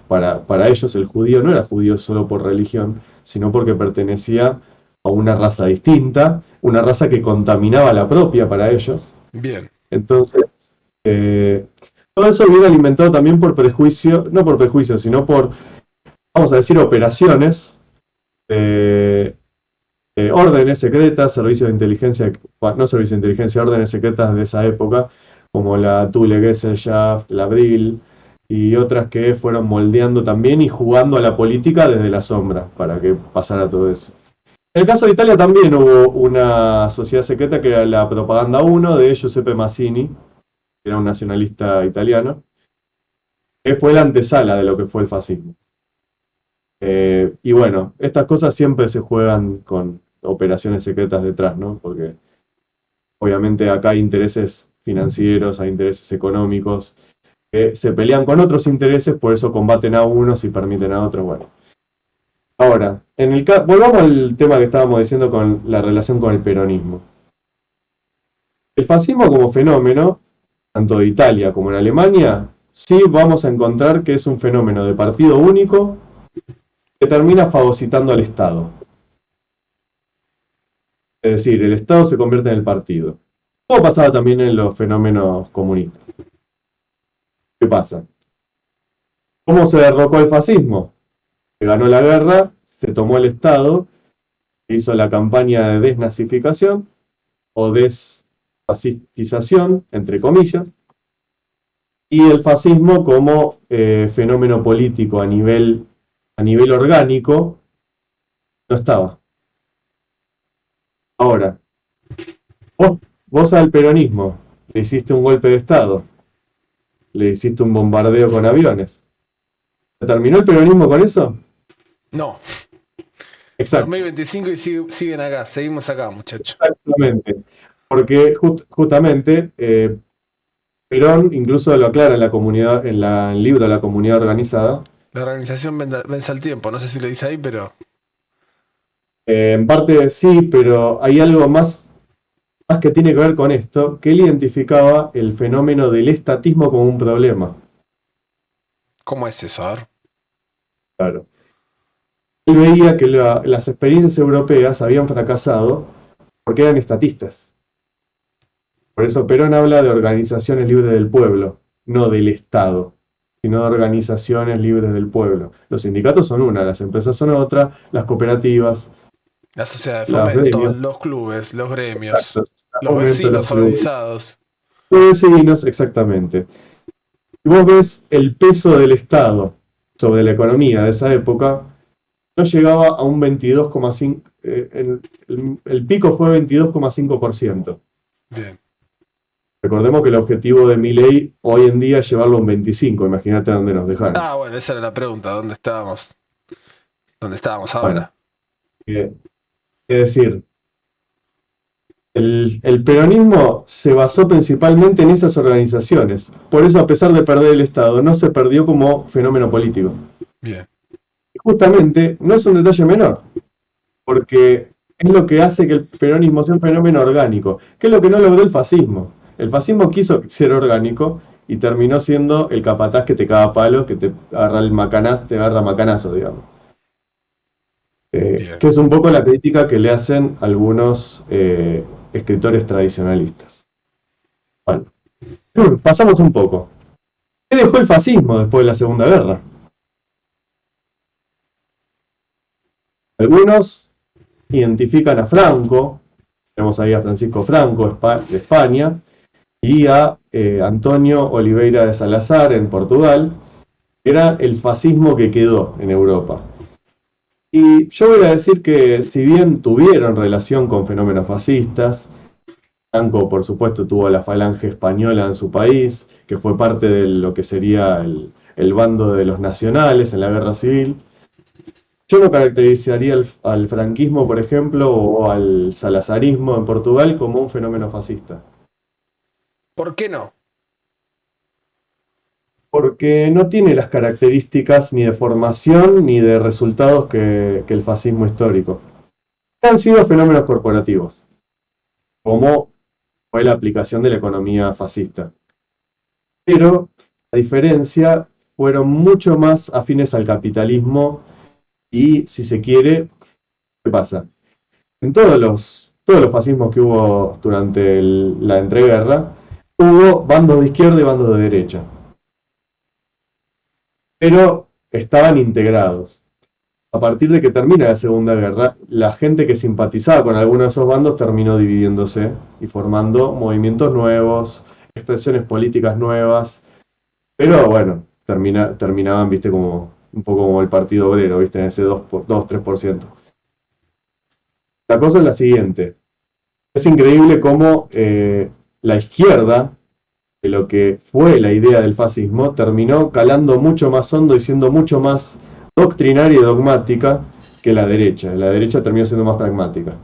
para ellos el judío no era judío solo por religión, sino porque pertenecía a una raza distinta, una raza que contaminaba la propia para ellos. Bien. Entonces, eh, Todo eso viene alimentado también por prejuicio, no por prejuicio, sino por, vamos a decir, operaciones, eh, órdenes secretas, servicios de inteligencia, bueno, no servicios de inteligencia, órdenes secretas de esa época, como la Thule Gesellschaft, la Brill, y otras que fueron moldeando también y jugando a la política desde la sombra para que pasara todo eso. En el caso de Italia también hubo una sociedad secreta que era la Propaganda 1 de Giuseppe Mazzini, que era un nacionalista italiano, que fue la antesala de lo que fue el fascismo. Y bueno, estas cosas siempre se juegan con operaciones secretas detrás, ¿no? Porque obviamente acá hay intereses financieros, hay intereses económicos, que se pelean con otros intereses, por eso combaten a unos y permiten a otros. Bueno, ahora, volvamos al tema que estábamos diciendo con la relación con el peronismo. El fascismo como fenómeno, tanto de Italia como en Alemania, sí vamos a encontrar que es un fenómeno de partido único que termina fagocitando al Estado. Es decir, el Estado se convierte en el partido. Como pasaba también en los fenómenos comunistas. ¿Qué pasa? ¿Cómo se derrocó el fascismo? Se ganó la guerra, se tomó el Estado, se hizo la campaña de desnazificación o desfascistización, entre comillas, y el fascismo como fenómeno político a nivel orgánico no estaba. Ahora, vos al peronismo le hiciste un golpe de Estado, le hiciste un bombardeo con aviones. ¿Se terminó el peronismo con eso? No. Exacto. 2025 y siguen acá, seguimos acá, muchachos. Exactamente. Porque justamente Perón incluso lo aclara en la comunidad, en el libro de la comunidad organizada. La organización vence al tiempo, no sé si lo dice ahí, pero... En parte sí, pero hay algo más que tiene que ver con esto, que él identificaba el fenómeno del estatismo como un problema. ¿Cómo es eso? A ver. Claro. Él veía que las experiencias europeas habían fracasado porque eran estatistas. Por eso Perón habla de organizaciones libres del pueblo, no del Estado, sino de organizaciones libres del pueblo. Los sindicatos son una, las empresas son otra, las cooperativas, La sociedad de los fomento, gremios, los clubes, los gremios, exacto, los aumento de vecinos organizados. los vecinos, exactamente. Y vos ves el peso del Estado sobre la economía de esa época, no llegaba a un 22,5%, el pico fue 22,5%. Bien. Recordemos que el objetivo de Milei hoy en día es llevarlo a un 25%, imagínate a dónde nos dejaron. Ah, bueno, esa era la pregunta, ¿dónde estábamos? ¿Dónde estábamos Bueno, ahora? es decir, el peronismo se basó principalmente en esas organizaciones. Por eso, a pesar de perder el Estado, no se perdió como fenómeno político. Bien. Y justamente, no es un detalle menor, porque es lo que hace que el peronismo sea un fenómeno orgánico, que es lo que no logró el fascismo. El fascismo quiso ser orgánico y terminó siendo el capataz que te caga palos, que te agarra el macanazo, te agarra macanazo, digamos. Bien. Que es un poco la crítica que le hacen algunos escritores tradicionalistas. Bueno, pasamos un poco. ¿Qué dejó el fascismo después de la Segunda Guerra? Algunos identifican a Franco, tenemos ahí a Francisco Franco de España, y a Antonio Oliveira de Salazar en Portugal, que era el fascismo que quedó en Europa. Y yo voy a decir que si bien tuvieron relación con fenómenos fascistas, Franco por supuesto tuvo la falange española en su país, que fue parte de lo que sería el bando de los nacionales en la guerra civil. Yo no caracterizaría al franquismo, por ejemplo, o al salazarismo en Portugal como un fenómeno fascista. ¿Por qué no? Porque no tiene las características ni de formación ni de resultados que el fascismo histórico. Han sido fenómenos corporativos, como fue la aplicación de la economía fascista. Pero, a diferencia, fueron mucho más afines al capitalismo y, si se quiere, ¿qué pasa? En todos los fascismos que hubo durante la entreguerra, hubo bandos de izquierda y bandos de derecha. pero estaban integrados. A partir de que termina la Segunda Guerra, la gente que simpatizaba con alguno de esos bandos terminó dividiéndose y formando movimientos nuevos, expresiones políticas nuevas, pero bueno, terminaban, viste, como un poco como el Partido Obrero, viste, en ese 2-3%. La cosa es la siguiente. Es increíble cómo la izquierda, de lo que fue la idea del fascismo, terminó calando mucho más hondo y siendo mucho más doctrinaria y dogmática que la derecha. La derecha terminó siendo más pragmática.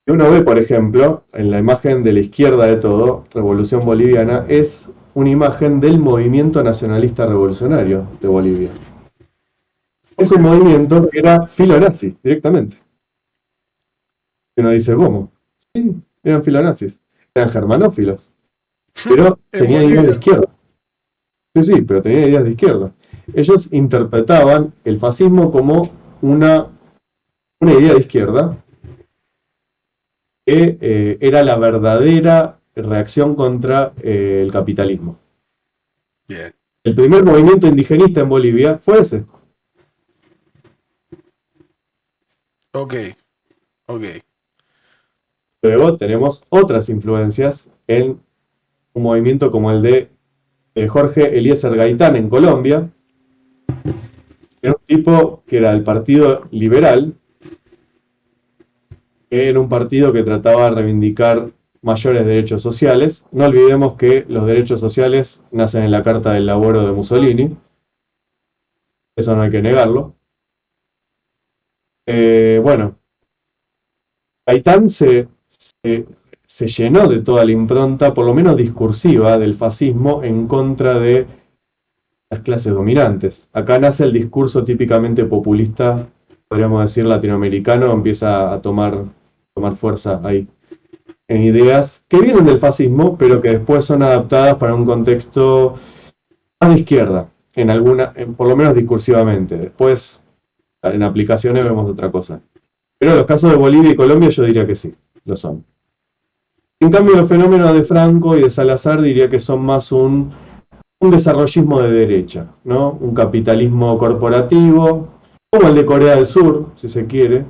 Y uno ve, por ejemplo, en la imagen de la izquierda de todo, Revolución Boliviana, es una imagen del movimiento nacionalista revolucionario de Bolivia. Es un movimiento que era filonazi, directamente. Y uno dice, ¿cómo? Sí, eran filonazis. Eran germanófilos. Pero tenían ideas de izquierda. Sí, sí, pero tenían ideas de izquierda. Ellos interpretaban el fascismo como una idea de izquierda que era la verdadera reacción contra el capitalismo. Bien. El primer movimiento indigenista en Bolivia fue ese. Ok. Luego tenemos otras influencias en un movimiento como el de Jorge Eliezer Gaitán en Colombia. Era un tipo que era del Partido Liberal, que era un partido que trataba de reivindicar mayores derechos sociales. No olvidemos que los derechos sociales nacen en la Carta del Laboro de Mussolini. Eso no hay que negarlo. Bueno, Gaitán se llenó de toda la impronta, por lo menos discursiva, del fascismo en contra de las clases dominantes. Acá nace el discurso típicamente populista, podríamos decir latinoamericano, empieza a tomar fuerza ahí. En ideas que vienen del fascismo, pero que después son adaptadas para un contexto más de izquierda, por lo menos discursivamente. Después, en aplicaciones vemos otra cosa. Pero los casos de Bolivia y Colombia yo diría que sí, lo son. En cambio, los fenómenos de Franco y de Salazar diría que son más un desarrollismo de derecha, ¿no? Un capitalismo corporativo, como el de Corea del Sur, si se quiere,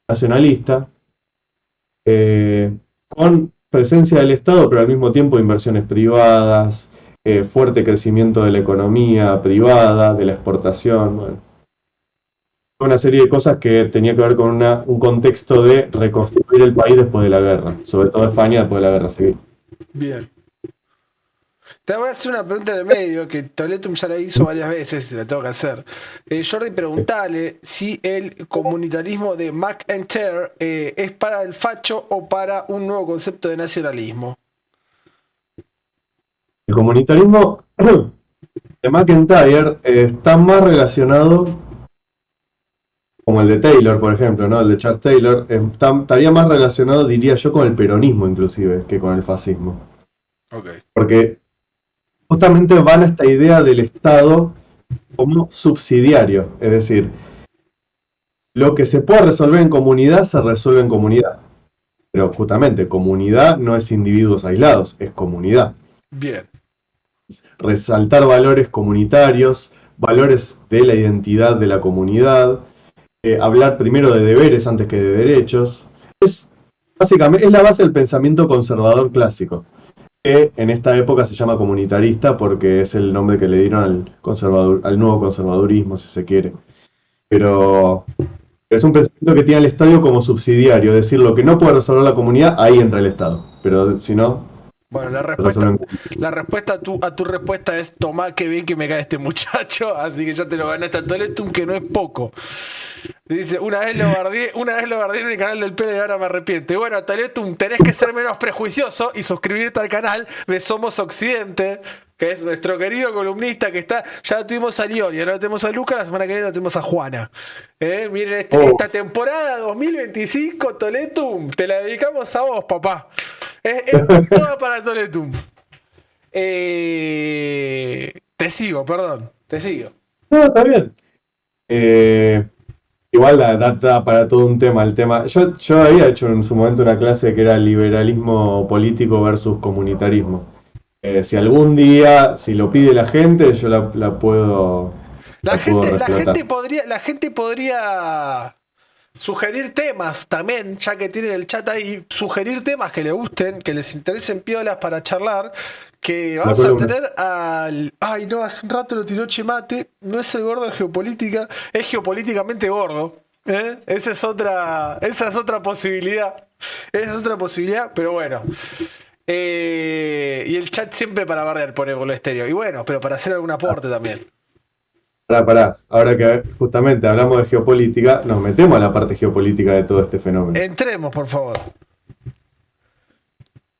nacionalista, con presencia del Estado, pero al mismo tiempo inversiones privadas, fuerte crecimiento de la economía privada, de la exportación, bueno. Una serie de cosas que tenía que ver con un contexto de reconstruir el país después de la guerra, sobre todo España después de la guerra civil. Bien. Te voy a hacer una pregunta en el medio que Toletum ya la hizo varias veces y la tengo que hacer. Jordi, preguntale si el comunitarismo de McIntyre es para el facho o para un nuevo concepto de nacionalismo. El comunitarismo de McIntyre está más relacionado, como el de Taylor, por ejemplo, ¿no? El de Charles Taylor, estaría más relacionado, diría yo, con el peronismo inclusive, que con el fascismo. Okay. Porque justamente van a esta idea del Estado como subsidiario, es decir, lo que se puede resolver en comunidad se resuelve en comunidad. Pero justamente, comunidad no es individuos aislados, es comunidad. Bien. Resaltar valores comunitarios, valores de la identidad de la comunidad, hablar primero de deberes antes que de derechos. Básicamente, es la base del pensamiento conservador clásico, que en esta época se llama comunitarista porque es el nombre que le dieron al nuevo conservadurismo, si se quiere. Pero es un pensamiento que tiene al Estado como subsidiario, es decir, lo que no puede resolver la comunidad, ahí entra el Estado. Pero si no... Bueno, la respuesta a tu respuesta es: tomá, qué bien que me cae este muchacho, así que ya te lo ganaste a Toletum, que no es poco. Dice, una vez lo bardeé en el canal del Pele y ahora me arrepiento. Y bueno, Toletum, tenés que ser menos prejuicioso y suscribirte al canal de Somos Occidente, que es nuestro querido columnista que está. Ya lo tuvimos a León y ahora lo tenemos a Lucas, la semana que viene lo tenemos a Juana. Miren, esta temporada 2025, Toletum, te la dedicamos a vos, papá. Es toda para Toletum. Te sigo. No, está bien. Igual da para todo un tema. Yo había hecho en su momento una clase que era liberalismo político versus comunitarismo. Si algún día, si lo pide la gente, yo la puedo, La la puedo gente, reflotar. la gente podría sugerir temas también, ya que tienen el chat ahí, sugerir temas que les gusten, que les interesen piolas para charlar, que La vamos a columna. tener al... Ay, no, hace un rato lo tiró Chemate, no es el gordo de geopolítica, es geopolíticamente gordo. ¿Eh? Esa es otra posibilidad. Esa es otra posibilidad, pero bueno. Y el chat siempre para bardear pone Bolo Estéreo. Y bueno, pero para hacer algún aporte también. Pará. Ahora que justamente hablamos de geopolítica, nos metemos a la parte geopolítica de todo este fenómeno. Entremos, por favor.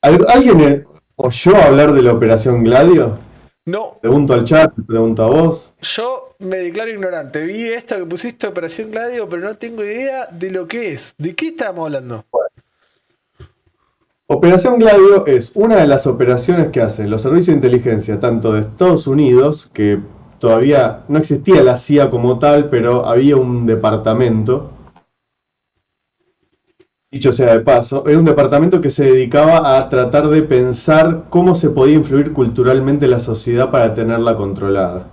¿Alguien oyó hablar de la Operación Gladio? No, Pregunto al chat, pregunto a vos. yo me declaro ignorante. Vi esto que pusiste, Operación Gladio, pero no tengo idea de lo que es. ¿De qué estamos hablando? Operación Gladio es una de las operaciones que hacen los servicios de inteligencia, tanto de Estados Unidos, que todavía no existía la CIA como tal, pero había un departamento, dicho sea de paso, era un departamento que se dedicaba a tratar de pensar cómo se podía influir culturalmente en la sociedad para tenerla controlada.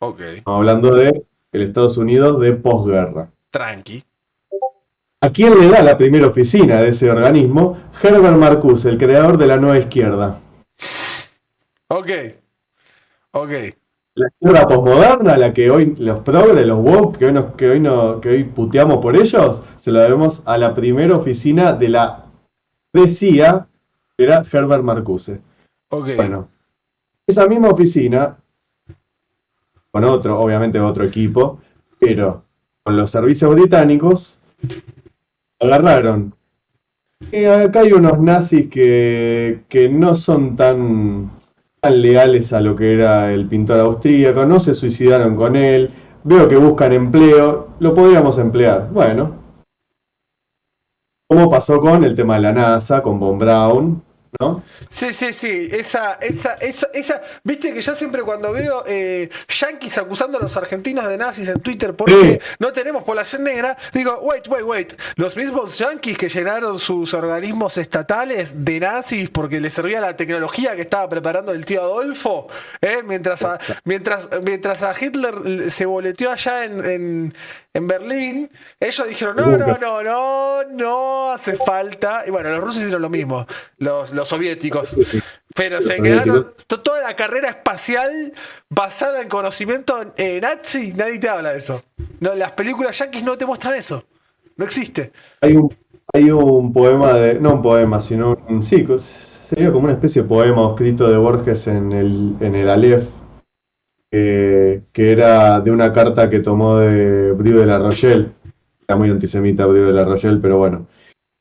Ok. Estamos hablando de el Estados Unidos de posguerra. Tranqui. ¿A quién le da la primera oficina de ese organismo? Herbert Marcuse, el creador de la nueva izquierda. Ok. Ok. La izquierda posmoderna, la que hoy los progres, los woke, que hoy puteamos por ellos, se la debemos a la primera oficina de la CIA, que era Herbert Marcuse. Ok. Bueno, esa misma oficina, con otro, obviamente otro equipo, pero con los servicios británicos, agarraron. Acá hay unos nazis que no son tan leales a lo que era el pintor austríaco, no se suicidaron con él, veo que buscan empleo, lo podríamos emplear. Bueno, como pasó con el tema de la NASA, con Von Braun, ¿no? Sí, sí, sí. Viste que yo siempre cuando veo yanquis acusando a los argentinos de nazis en Twitter porque Sí, no tenemos población negra, digo, wait. Los mismos yanquis que llenaron sus organismos estatales de nazis porque les servía la tecnología que estaba preparando el tío Adolfo, mientras a Hitler se boleteó allá en Berlín, ellos dijeron, el no, búnker. no, no, no, no hace falta. Y bueno, los rusos hicieron lo mismo, los soviéticos. Pero Los se soviéticos. quedaron toda la carrera espacial basada en conocimiento nazi, nadie te habla de eso. No, las películas yankees no te muestran eso. No existe. Hay un, hay un poema no un poema, sino sí, sería como una especie de poema escrito de Borges en el Aleph, que era de una carta que tomó de Brie de la Rochelle. Era muy antisemita Brie de la Rochelle, pero bueno.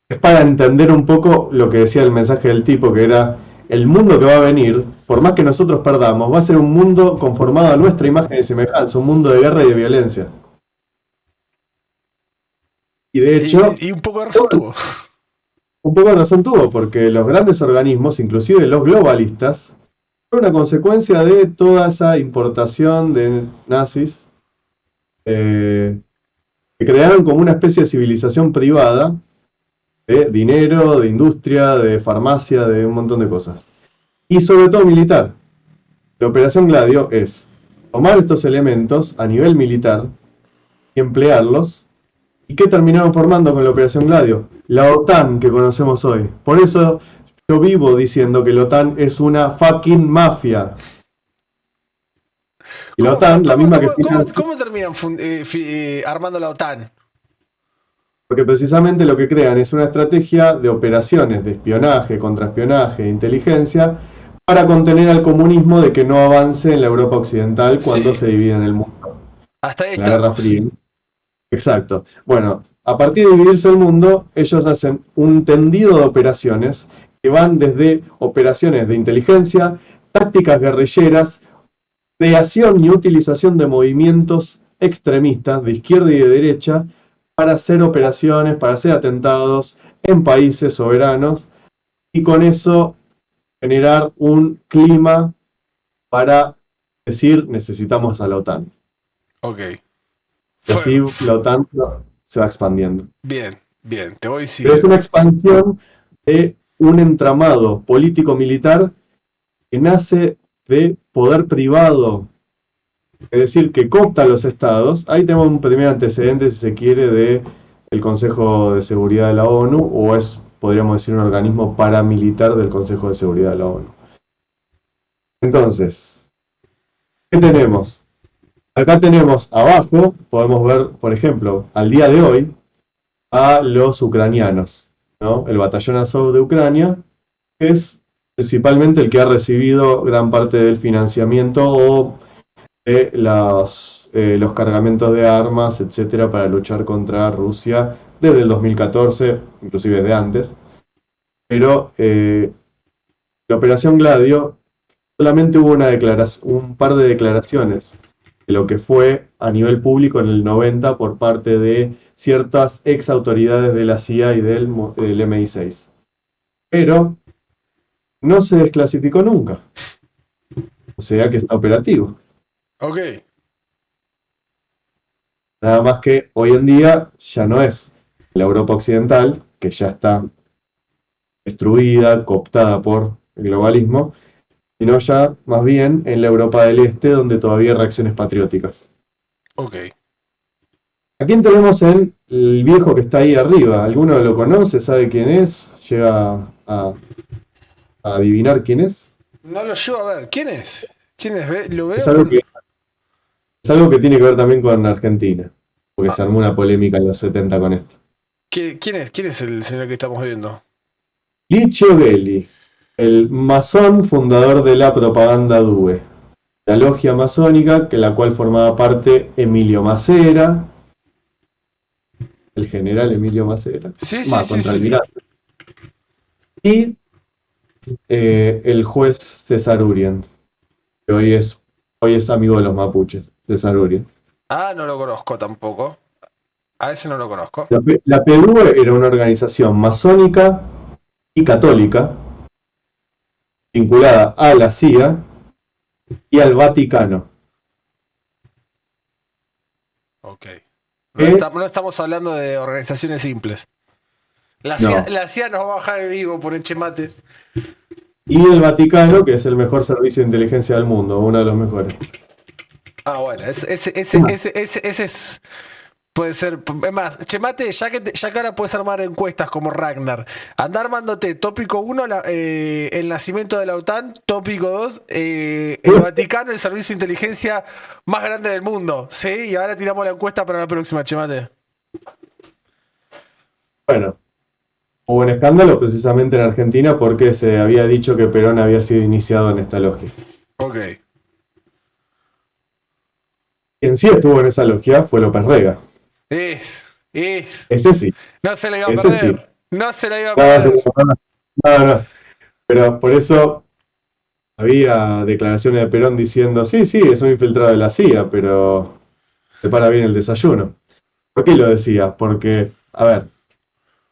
Es para entender un poco lo que decía el mensaje del tipo, que era el mundo que va a venir, por más que nosotros perdamos, va a ser un mundo conformado a nuestra imagen y semejanza, un mundo de guerra y de violencia. Y de hecho, Y un poco de razón tuvo. un poco de razón tuvo, porque los grandes organismos, inclusive los globalistas, fue una consecuencia de toda esa importación de nazis, que crearon como una especie de civilización privada de dinero, de industria, de farmacia, de un montón de cosas. Y sobre todo militar. La Operación Gladio es tomar estos elementos a nivel militar y emplearlos. ¿Y qué terminaron formando con la Operación Gladio? La OTAN que conocemos hoy. Por eso yo vivo diciendo que la OTAN es una fucking mafia. Y la OTAN, la misma que financia, ¿Cómo terminan armando la OTAN? porque precisamente lo que crean es una estrategia de operaciones de espionaje, contraespionaje, de inteligencia, para contener al comunismo de que no avance en la Europa occidental cuando Sí, se divide en el mundo. hasta ahí En la Guerra estamos. Fría. Exacto. Bueno, a partir de dividirse el mundo, ellos hacen un tendido de operaciones que van desde operaciones de inteligencia, tácticas guerrilleras, creación y utilización de movimientos extremistas de izquierda y de derecha para hacer operaciones, para hacer atentados en países soberanos y con eso generar un clima para decir necesitamos a la OTAN. Ok. Y Fue, así la OTAN se va expandiendo. bien, bien, te voy Pero es una siguiendo. expansión de un entramado político-militar que nace de poder privado, es decir, que coopta a los estados. Ahí tenemos un primer antecedente, si se quiere, de el Consejo de Seguridad de la ONU, o es, podríamos decir, un organismo paramilitar del Consejo de Seguridad de la ONU. Entonces, ¿qué tenemos? Acá tenemos abajo, podemos ver, por ejemplo, al día de hoy, a los ucranianos, ¿no? El batallón Azov de Ucrania, que es principalmente el que ha recibido gran parte del financiamiento o de los cargamentos de armas, etcétera, para luchar contra Rusia desde el 2014, inclusive desde antes. Pero la Operación Gladio solamente hubo un par de declaraciones de lo que fue a nivel público en el 90 por parte de ciertas ex autoridades de la CIA y del MI6. Pero no se desclasificó nunca. O sea que está operativo. Ok. Nada más que hoy en día ya no es la Europa occidental, que ya está destruida, cooptada por el globalismo, sino ya más bien en la Europa del Este, donde todavía hay reacciones patrióticas. Ok. ¿A quién tenemos en el viejo que está ahí arriba? ¿Alguno lo conoce? ¿Sabe quién es? ¿Llega a adivinar quién es? No lo llevo a ver. ¿Quién es? ¿Quién es? ¿Lo Es veo? algo que, es algo que tiene que ver también con Argentina, porque se armó una polémica en los 70 con esto. ¿Quién es? ¿Quién es el señor que estamos viendo? Licio Gelli, el masón fundador de la propaganda DUE, la logia masónica, que la cual formaba parte Emilio Macera, el general Emilio Macera, Sí, sí, más sí, sí. contraalmirante, y el juez César Urien, que hoy es amigo de los mapuches, César Urien. Ah, no lo conozco tampoco. A ese no lo conozco. La PDUE era una organización masónica y católica vinculada a la CIA y al Vaticano. Ok. Que, No estamos hablando de organizaciones simples. no, La CIA nos va a bajar el vivo por Echemate. y el Vaticano, que es el mejor servicio de inteligencia del mundo, uno de los mejores. Ah, bueno, ¿Qué más? ese es. Puede ser. Es más, Chemate, ya que ahora puedes armar encuestas como Ragnar. Anda armándote tópico 1, el nacimiento de la OTAN. Tópico 2, el Vaticano, el servicio de inteligencia más grande del mundo. ¿Sí? Y ahora tiramos la encuesta para la próxima, Chemate. Bueno, hubo un escándalo precisamente en Argentina porque se había dicho que Perón había sido iniciado en esta logia. Ok. Quien sí estuvo en esa logia fue López Rega. Es. Ese sí, No se la iba a ese sí. perder. No se la iba a No, perder. no. Pero por eso había declaraciones de Perón diciendo, sí, sí, es un infiltrado de la CIA, pero se para bien el desayuno. ¿Por qué lo decía? Porque, a ver,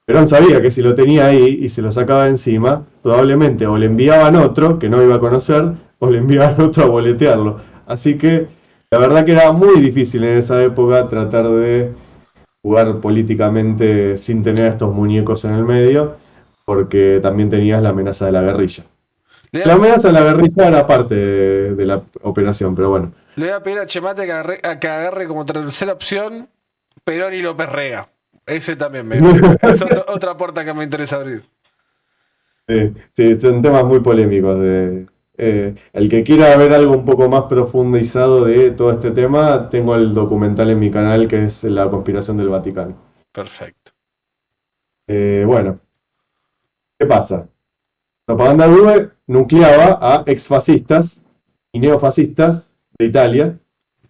Perón sabía que si lo tenía ahí y se lo sacaba de encima, probablemente o le enviaban otro que no iba a conocer, o le enviaban otro a boletearlo. Así que la verdad que era muy difícil en esa época tratar de jugar políticamente sin tener a estos muñecos en el medio, porque también tenías la amenaza de la guerrilla. Le voy La a, amenaza de la guerrilla era parte de la operación, pero bueno. le voy a pedir a Chemate que agarre como tercera opción Perón y López Rega. Ese también es otra puerta que me interesa abrir. Sí, sí, son temas muy polémicos. El que quiera ver algo un poco más profundizado de todo este tema, tengo el documental en mi canal que es La conspiración del Vaticano. Perfecto. Bueno, ¿qué pasa? Propaganda Due nucleaba a exfascistas y neofascistas de Italia,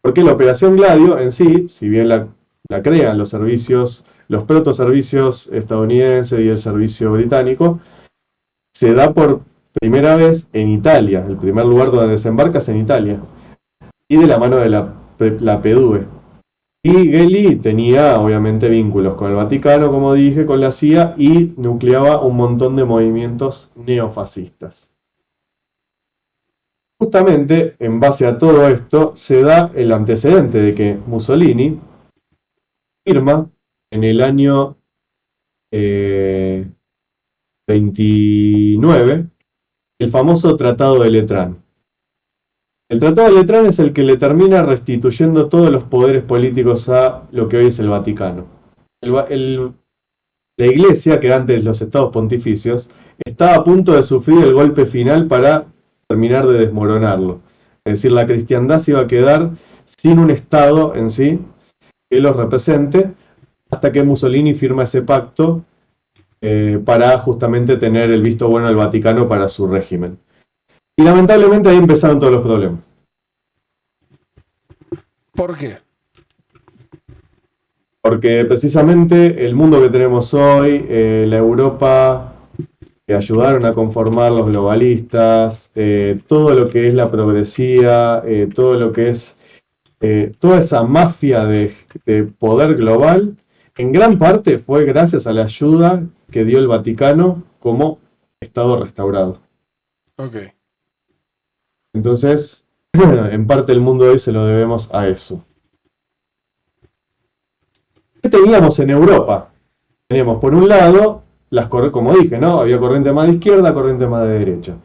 porque la Operación Gladio en sí, si bien la crean los servicios, los protoservicios estadounidenses y el servicio británico, se da por primera vez en Italia, el primer lugar donde desembarca es en Italia, y de la mano de la PDUE. Y Gelli tenía obviamente vínculos con el Vaticano, como dije, con la CIA, y nucleaba un montón de movimientos neofascistas. Justamente en base a todo esto se da el antecedente de que Mussolini firma en el año 29 el famoso Tratado de Letrán. El Tratado de Letrán es el que le termina restituyendo todos los poderes políticos a lo que hoy es el Vaticano. La Iglesia, que antes los estados pontificios, estaba a punto de sufrir el golpe final para terminar de desmoronarlo. Es decir, la cristiandad se iba a quedar sin un estado en sí que los represente, hasta que Mussolini firma ese pacto para justamente tener el visto bueno del Vaticano para su régimen. Y lamentablemente ahí empezaron todos los problemas. ¿Por qué? Porque precisamente el mundo que tenemos hoy, la Europa que ayudaron a conformar los globalistas, todo lo que es la progresía, todo lo que es toda esa mafia de poder global, en gran parte fue gracias a la ayuda que dio el Vaticano como Estado restaurado. Ok. Entonces, en parte el mundo hoy se lo debemos a eso. ¿Qué teníamos en Europa? Teníamos por un lado, como dije, ¿no? Había corriente más de izquierda, corriente más de derecha.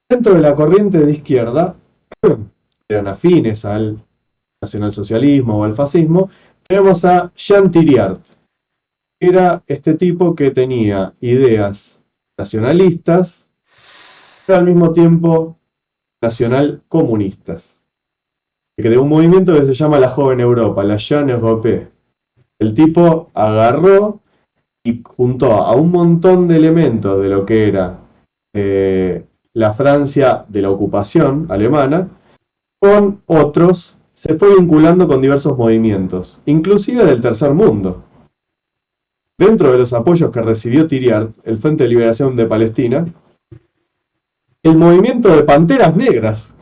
Dentro de la corriente de izquierda, eran afines al nacionalsocialismo o al fascismo, tenemos a Jean Thiriart. Era este tipo que tenía ideas nacionalistas, pero al mismo tiempo nacional comunistas. Que creó un movimiento que se llama la Joven Europa, la Jeune Europe. El tipo agarró y juntó a un montón de elementos de lo que era la Francia de la ocupación alemana, con otros, se fue vinculando con diversos movimientos, inclusive del tercer mundo. Dentro de los apoyos que recibió Thiriart, el Frente de Liberación de Palestina, el movimiento de Panteras Negras,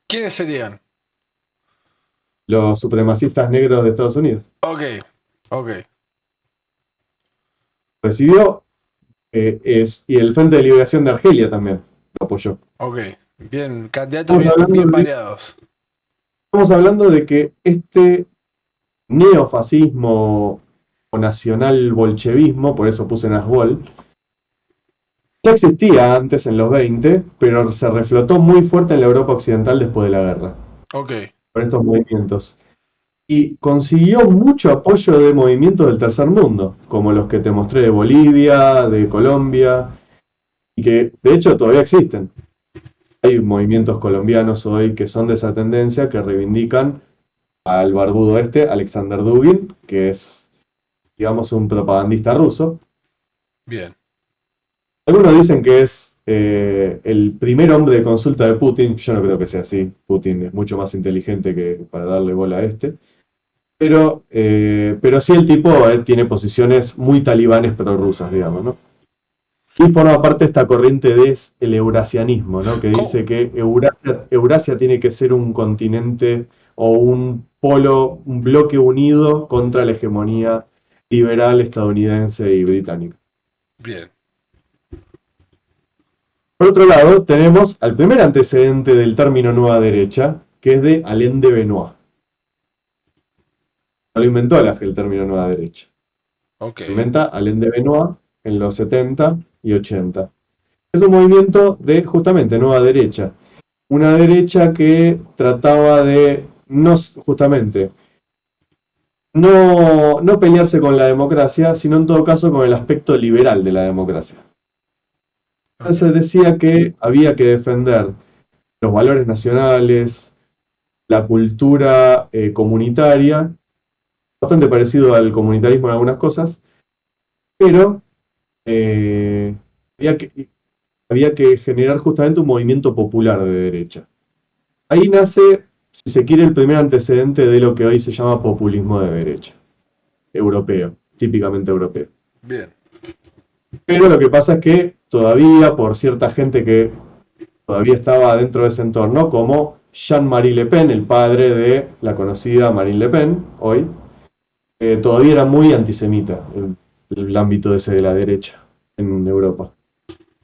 ¿Quiénes serían? los supremacistas negros de Estados Unidos. Ok, ok. Recibió, y el Frente de Liberación de Argelia también lo apoyó. Ok. Bien, candidatos bien variados. Estamos hablando de que este neofascismo o nacional bolchevismo, por eso puse Nasbol, ya existía antes en los 20, pero se reflotó muy fuerte en la Europa occidental después de la guerra. Ok. Por estos movimientos. Y consiguió mucho apoyo de movimientos del tercer mundo, como los que te mostré de Bolivia, de Colombia, y que de hecho todavía existen. Hay movimientos colombianos hoy que son de esa tendencia, que reivindican al barbudo Alexander Dugin, que es, digamos, un propagandista ruso. Bien. Algunos dicen que es el primer hombre de consulta de Putin. Yo no creo que sea así. Putin es mucho más inteligente que para darle bola a este. Pero sí el tipo tiene posiciones muy talibanes prorrusas, digamos, ¿no? Y forma parte de esta corriente del eurasianismo, ¿no? Que dice que Eurasia tiene que ser un continente o un polo, un bloque unido contra la hegemonía liberal estadounidense y británica. Bien. Por otro lado, tenemos al primer antecedente del término nueva derecha, que es de Alain de Benoist. No lo inventó el término nueva derecha. Ok. Lo inventa Alain de Benoist en los 70 y 80. Es un movimiento de justamente nueva derecha. Una derecha que trataba de justamente no pelearse con la democracia, sino en todo caso con el aspecto liberal de la democracia. Entonces decía que había que defender los valores nacionales, la cultura comunitaria, bastante parecido al comunitarismo en algunas cosas, pero había que generar justamente un movimiento popular de derecha. Ahí nace, si se quiere, el primer antecedente de lo que hoy se llama populismo de derecha, europeo, típicamente europeo. Bien. Pero lo que pasa es que todavía, por cierta gente que todavía estaba dentro de ese entorno, como Jean-Marie Le Pen, el padre de la conocida Marine Le Pen, hoy, todavía era muy antisemita el ámbito ese de la derecha en Europa.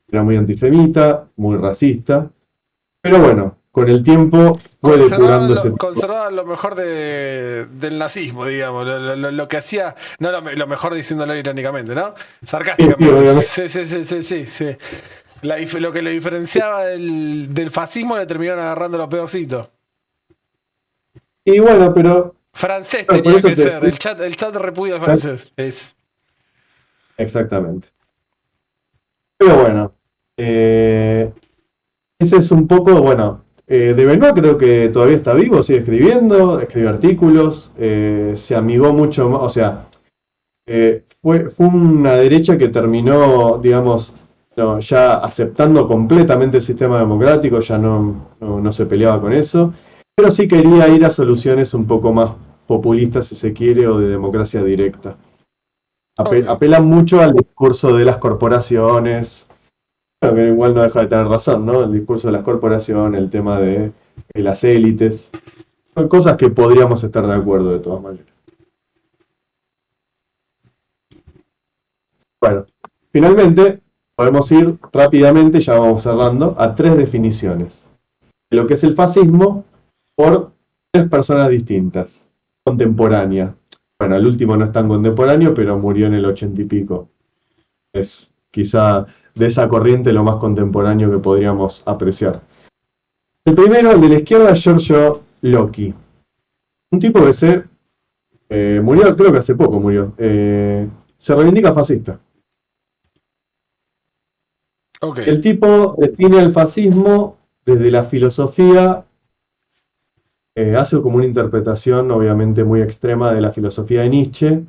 Era muy antisemita, muy racista, pero bueno, con el tiempo fue depurando ese tipo. Conservaban lo mejor del nazismo, digamos, lo que hacía, no lo mejor diciéndolo irónicamente, ¿no? Sí, sí, Sarcásticamente. obviamente. Sí, sí, sí, sí, sí, sí. Lo que lo diferenciaba del fascismo le terminaron agarrando lo peorcito. Y bueno, pero Francés bueno, por tenía eso que te ser, decía, el chat repudia al francés. Es. exactamente. Pero bueno, eh, ese es un poco, bueno, de Benoit creo que todavía está vivo, sigue escribiendo, escribe artículos, se amigó mucho más, o sea, fue una derecha que terminó, digamos, no, ya aceptando completamente el sistema democrático, ya no se peleaba con eso, pero sí quería ir a soluciones un poco más populistas, si se quiere, o de democracia directa. Ok. Apelan mucho al discurso de las corporaciones, pero que igual no deja de tener razón, ¿no? El discurso de las corporaciones, el tema de las élites, son cosas que podríamos estar de acuerdo de todas maneras. Bueno, finalmente podemos ir rápidamente, ya vamos cerrando, a tres definiciones de lo que es el fascismo por tres personas distintas, contemporáneas. Bueno, el último no es tan contemporáneo, pero murió en el 80 y pico. Es quizá de esa corriente lo más contemporáneo que podríamos apreciar. El primero, el de la izquierda, es Giorgio Locchi, un tipo que murió, creo que hace poco murió, se reivindica fascista. Ok. El tipo define el fascismo desde la filosofía, hace como una interpretación obviamente muy extrema de la filosofía de Nietzsche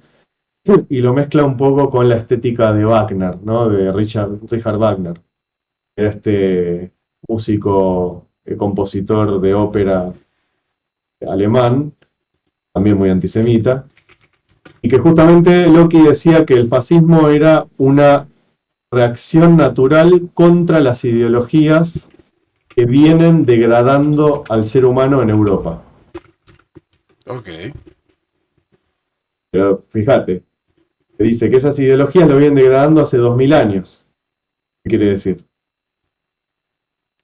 y lo mezcla un poco con la estética de Wagner, ¿no? De Richard Wagner, que era este músico, compositor de ópera alemán, también muy antisemita, y que justamente Locke decía que el fascismo era una reacción natural contra las ideologías que vienen degradando al ser humano en Europa. Ok. Pero fíjate, que dice que esas ideologías lo vienen degradando hace 2000 años. ¿Qué quiere decir?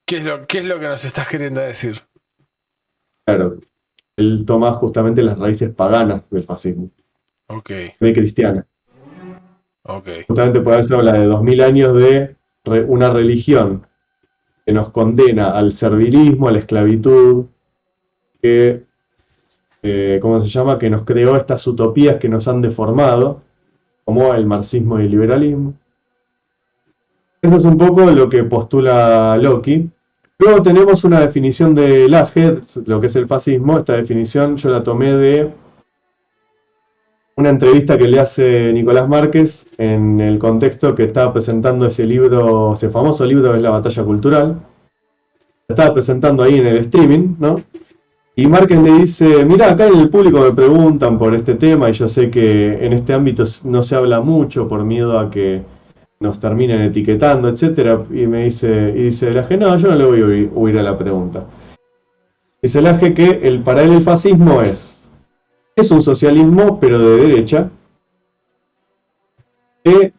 Qué es lo que nos estás queriendo decir? Claro, él toma justamente las raíces paganas del fascismo, Ok. de cristiana. Ok. Justamente por eso habla de 2000 años de una religión que nos condena al servilismo, a la esclavitud, que, ¿cómo se llama? Que nos creó estas utopías que nos han deformado, como el marxismo y el liberalismo. Eso es un poco lo que postula Locke. Luego tenemos una definición de Laje, lo que es el fascismo. Esta definición yo la tomé de una entrevista que le hace Nicolás Márquez en el contexto que estaba presentando ese libro, ese famoso libro que es La Batalla Cultural. Lo estaba presentando ahí en el streaming, ¿no? Y Márquez le dice, mira, acá en el público me preguntan por este tema y yo sé que en este ámbito no se habla mucho por miedo a que nos terminen etiquetando, etcétera. Y dice Laje, no, yo no le voy a huir a la pregunta. Dice Laje que para él el fascismo es un socialismo, pero de derecha, que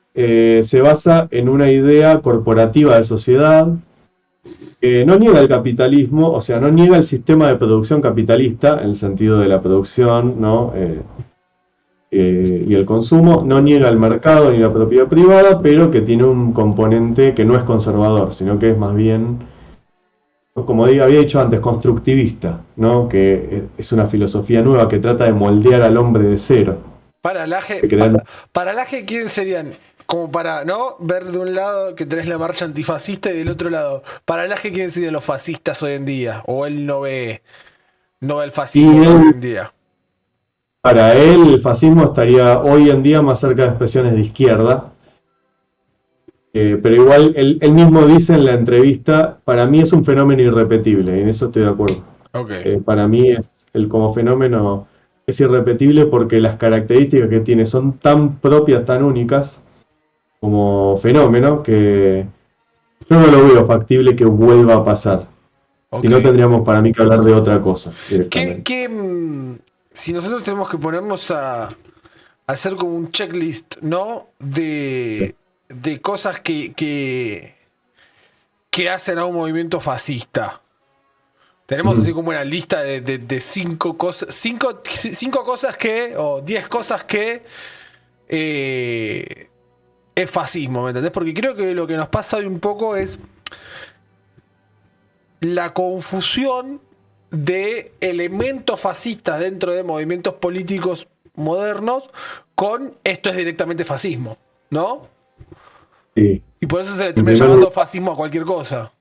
se basa en una idea corporativa de sociedad, que no niega el capitalismo, o sea, no niega el sistema de producción capitalista, en el sentido de la producción, ¿no? Y el consumo, no niega el mercado ni la propiedad privada, pero que tiene un componente que no es conservador, sino que es más bien, como había dicho antes, constructivista, ¿no? Que es una filosofía nueva que trata de moldear al hombre de cero. Para Laje, De crear... para Laje, ¿quién serían? Como para, ¿no? Ver de un lado que tenés la marcha antifascista y del otro lado. Para Laje, ¿quién serían los fascistas hoy en día? ¿O él no ve el Y fascismo de hoy en día? para él el fascismo estaría hoy en día más cerca de expresiones de izquierda, pero igual él mismo dice en la entrevista, para mí es un fenómeno irrepetible, y en eso estoy de acuerdo. Ok. Para mí como fenómeno es irrepetible porque las características que tiene son tan propias, tan únicas como fenómeno que yo no lo veo factible que vuelva a pasar. Si Ok. no tendríamos para mí que hablar de otra cosa ¿Qué, directamente. qué, si nosotros tenemos que ponernos a hacer como un checklist, ¿no? De cosas que hacen a un movimiento fascista. Tenemos así como una lista de 5 cosas, cinco cosas que, o 10 cosas que es fascismo, ¿me entendés? Porque creo que lo que nos pasa hoy un poco es la confusión de elementos fascistas dentro de movimientos políticos modernos con esto es directamente fascismo, ¿no? Sí. Y por eso se le En termina primer llamando lugar, fascismo a cualquier cosa.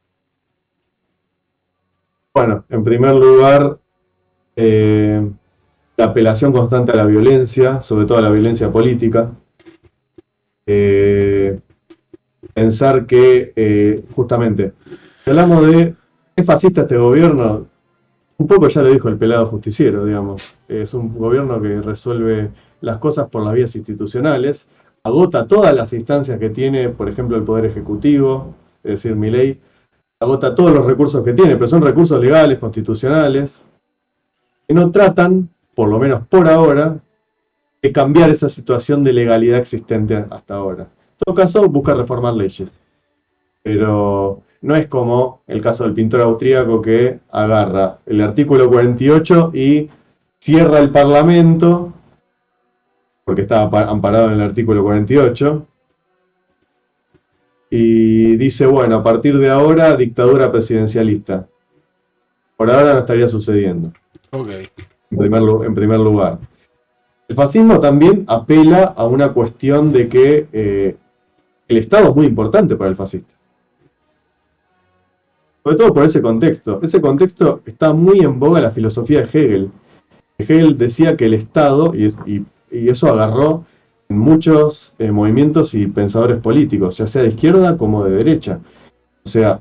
bueno, en primer lugar, eh, la apelación constante a la violencia, sobre todo a la violencia política. Eh, Pensar que, justamente, si hablamos de, ¿es fascista este gobierno? Un poco ya lo dijo el pelado justiciero, digamos. Es un gobierno que resuelve las cosas por las vías institucionales, agota todas las instancias que tiene, por ejemplo, el Poder Ejecutivo, es decir, Milei, agota todos los recursos que tiene, pero son recursos legales, constitucionales, que no tratan, por lo menos por ahora, de cambiar esa situación de legalidad existente hasta ahora. En todo caso, busca reformar leyes, pero no es como el caso del pintor austríaco que agarra el artículo 48 y cierra el Parlamento, porque estaba amparado en el artículo 48, y dice, bueno, a partir de ahora, dictadura presidencialista. Por ahora no estaría sucediendo, Ok. en primer lugar. El fascismo también apela a una cuestión de que el Estado es muy importante para el fascista. Sobre todo por ese contexto. Ese contexto está muy en boga la filosofía de Hegel. Hegel decía que el Estado, y eso agarró en muchos movimientos y pensadores políticos, ya sea de izquierda como de derecha. O sea,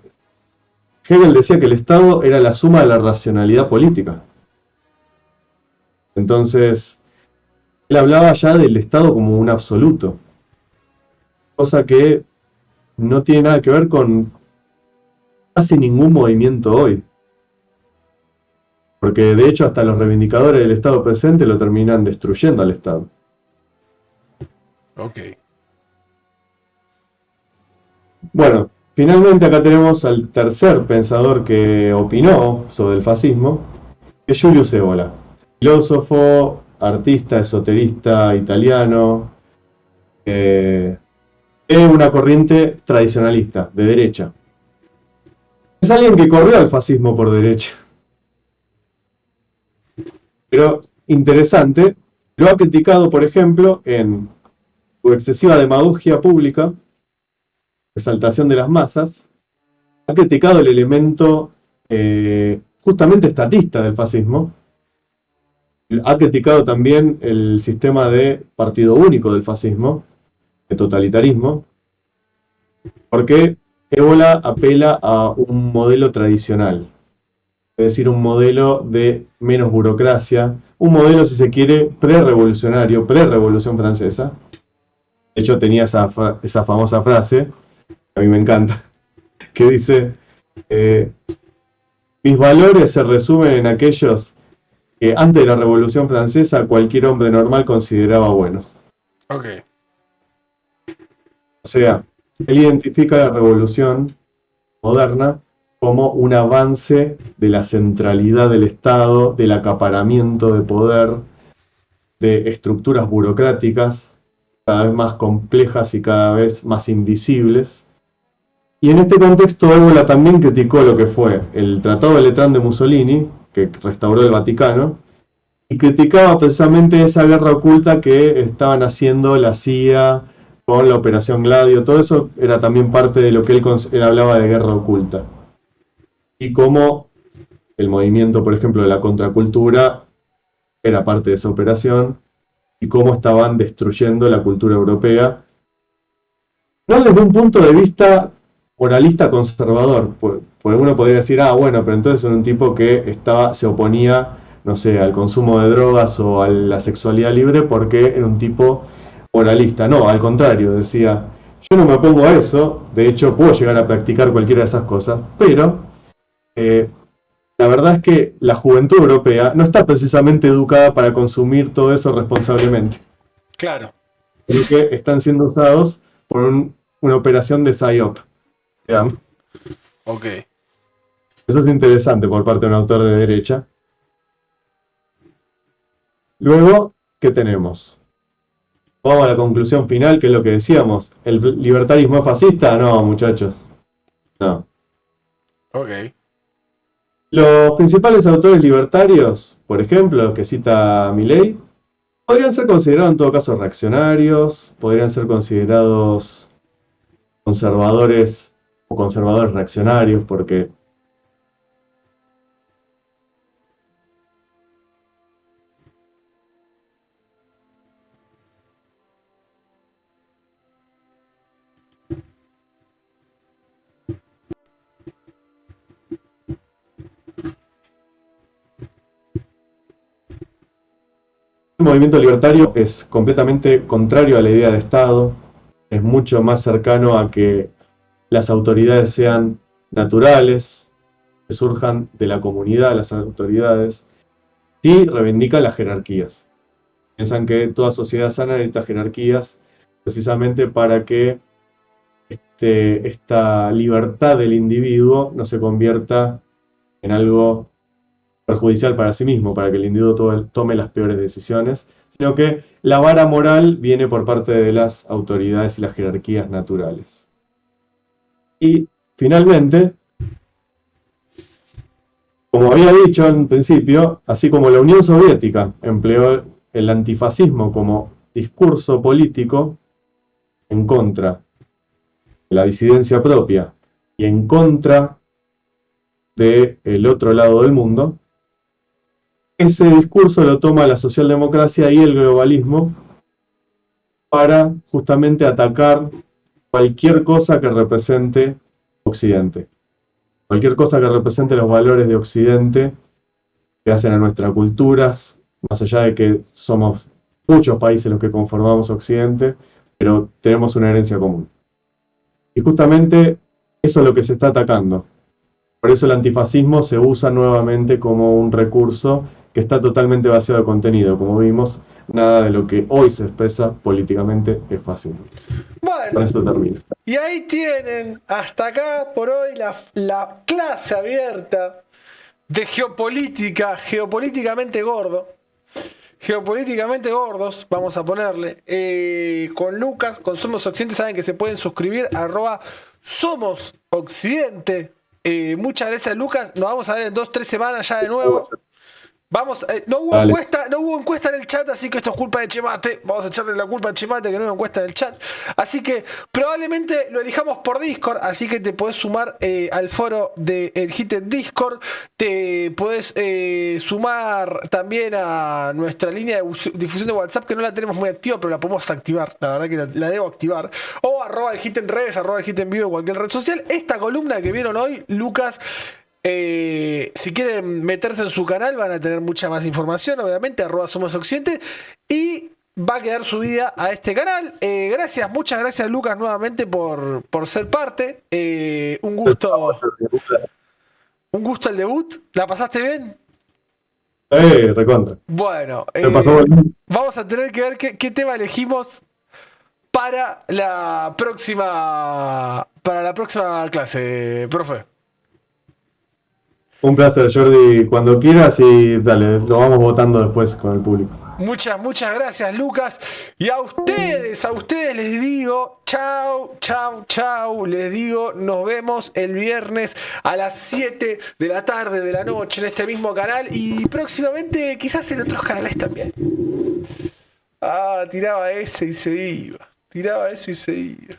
Hegel decía que el Estado era la suma de la racionalidad política. Entonces, él hablaba ya del Estado como un absoluto, cosa que no tiene nada que ver con casi ningún movimiento hoy. Porque de hecho hasta los reivindicadores del Estado presente lo terminan destruyendo al Estado. Ok. Bueno, finalmente acá tenemos al tercer pensador que opinó sobre el fascismo, que es Julius Evola, filósofo, artista, esoterista italiano, es una corriente tradicionalista, de derecha. Es alguien que corrió al fascismo por derecha. Pero interesante, lo ha criticado, por ejemplo, en su excesiva demagogia pública, exaltación de las masas, ha criticado el elemento justamente estatista del fascismo, ha criticado también el sistema de partido único del fascismo, de totalitarismo, porque Ébola apela a un modelo tradicional, es decir, un modelo de menos burocracia, un modelo, si se quiere, pre-revolucionario, pre-revolución francesa. De hecho, tenía esa famosa frase, que a mí me encanta, que dice, mis valores se resumen en aquellos que antes de la Revolución Francesa cualquier hombre normal consideraba buenos. Ok. O sea, él identifica la revolución moderna como un avance de la centralidad del Estado, del acaparamiento de poder, de estructuras burocráticas cada vez más complejas y cada vez más invisibles. Y en este contexto, Ébola también criticó lo que fue el Tratado de Letrán de Mussolini, que restauró el Vaticano, y criticaba precisamente esa guerra oculta que estaban haciendo la CIA con la Operación Gladio. Todo eso era también parte de lo que él hablaba de guerra oculta. Y cómo el movimiento, por ejemplo, de la contracultura era parte de esa operación, y cómo estaban destruyendo la cultura europea, no desde un punto de vista moralista conservador, porque uno podría decir, ah, bueno, pero entonces era un tipo que se oponía, no sé, al consumo de drogas o a la sexualidad libre porque era un tipo moralista. No, al contrario, decía, yo no me opongo a eso, de hecho puedo llegar a practicar cualquiera de esas cosas, pero la verdad es que la juventud europea no está precisamente educada para consumir todo eso responsablemente, Claro. porque están siendo usados por una operación de PSYOP, digamos. Ok. Eso es interesante por parte de un autor de derecha. Luego, ¿qué tenemos? Vamos a la conclusión final, que es lo que decíamos. ¿El libertarismo es fascista? No, muchachos. No. Ok. Los principales autores libertarios, por ejemplo, que cita Milley, podrían ser considerados en todo caso reaccionarios, podrían ser considerados conservadores o conservadores reaccionarios, porque el movimiento libertario es completamente contrario a la idea de Estado, es mucho más cercano a que las autoridades sean naturales, que surjan de la comunidad, las autoridades, y reivindican las jerarquías. Piensan que toda sociedad sana necesita jerarquías precisamente para que esta libertad del individuo no se convierta en algo perjudicial para sí mismo, para que el individuo tome las peores decisiones, sino que la vara moral viene por parte de las autoridades y las jerarquías naturales. Y finalmente, como había dicho en principio, así como la Unión Soviética empleó el antifascismo como discurso político en contra de la disidencia propia y en contra del otro lado del mundo, ese discurso lo toma la socialdemocracia y el globalismo para justamente atacar cualquier cosa que represente Occidente. Cualquier cosa que represente los valores de Occidente que hacen a nuestras culturas, más allá de que somos muchos países los que conformamos Occidente, pero tenemos una herencia común. Y justamente eso es lo que se está atacando. Por eso el antifascismo se usa nuevamente como un recurso que está totalmente vaciado de contenido. Como vimos, nada de lo que hoy se expresa políticamente es fácil. Bueno, Con eso termino. y ahí tienen hasta acá por hoy la clase abierta de geopolítica, geopolíticamente gordo. Geopolíticamente gordos, vamos a ponerle, con Lucas, con Somos Occidente. Saben que se pueden suscribir a Somos Occidente. Muchas gracias, Lucas. Nos vamos a ver en 2-3 semanas ya de nuevo. Vamos, no hubo encuesta en el chat, así que esto es culpa de Chemate. Vamos a echarle la culpa a Chemate que no hubo encuesta en el chat. Así que probablemente lo elijamos por Discord, así que te podés sumar al foro del Hit en Discord. Te podés sumar también a nuestra línea de difusión de WhatsApp, que no la tenemos muy activa, pero la podemos activar. La verdad que la debo activar. O @ el Hit en redes, @ el Hit en vivo en cualquier red social. Esta columna que vieron hoy, Lucas, si quieren meterse en su canal van a tener mucha más información, obviamente, @ Somos Occidente, y va a quedar subida a este canal. Muchas gracias, Lucas, nuevamente por ser parte. Un gusto el debut. ¿La pasaste bien? Recontra. Bueno, vamos a tener que ver qué tema elegimos para la próxima clase, profe. Un placer, Jordi, cuando quieras, y dale, lo vamos votando después con el público. Muchas gracias, Lucas. Y a ustedes les digo, chau. Les digo, nos vemos el viernes a las 7 de la tarde, de la noche, en este mismo canal. Y próximamente, quizás en otros canales también. Tiraba ese y se iba.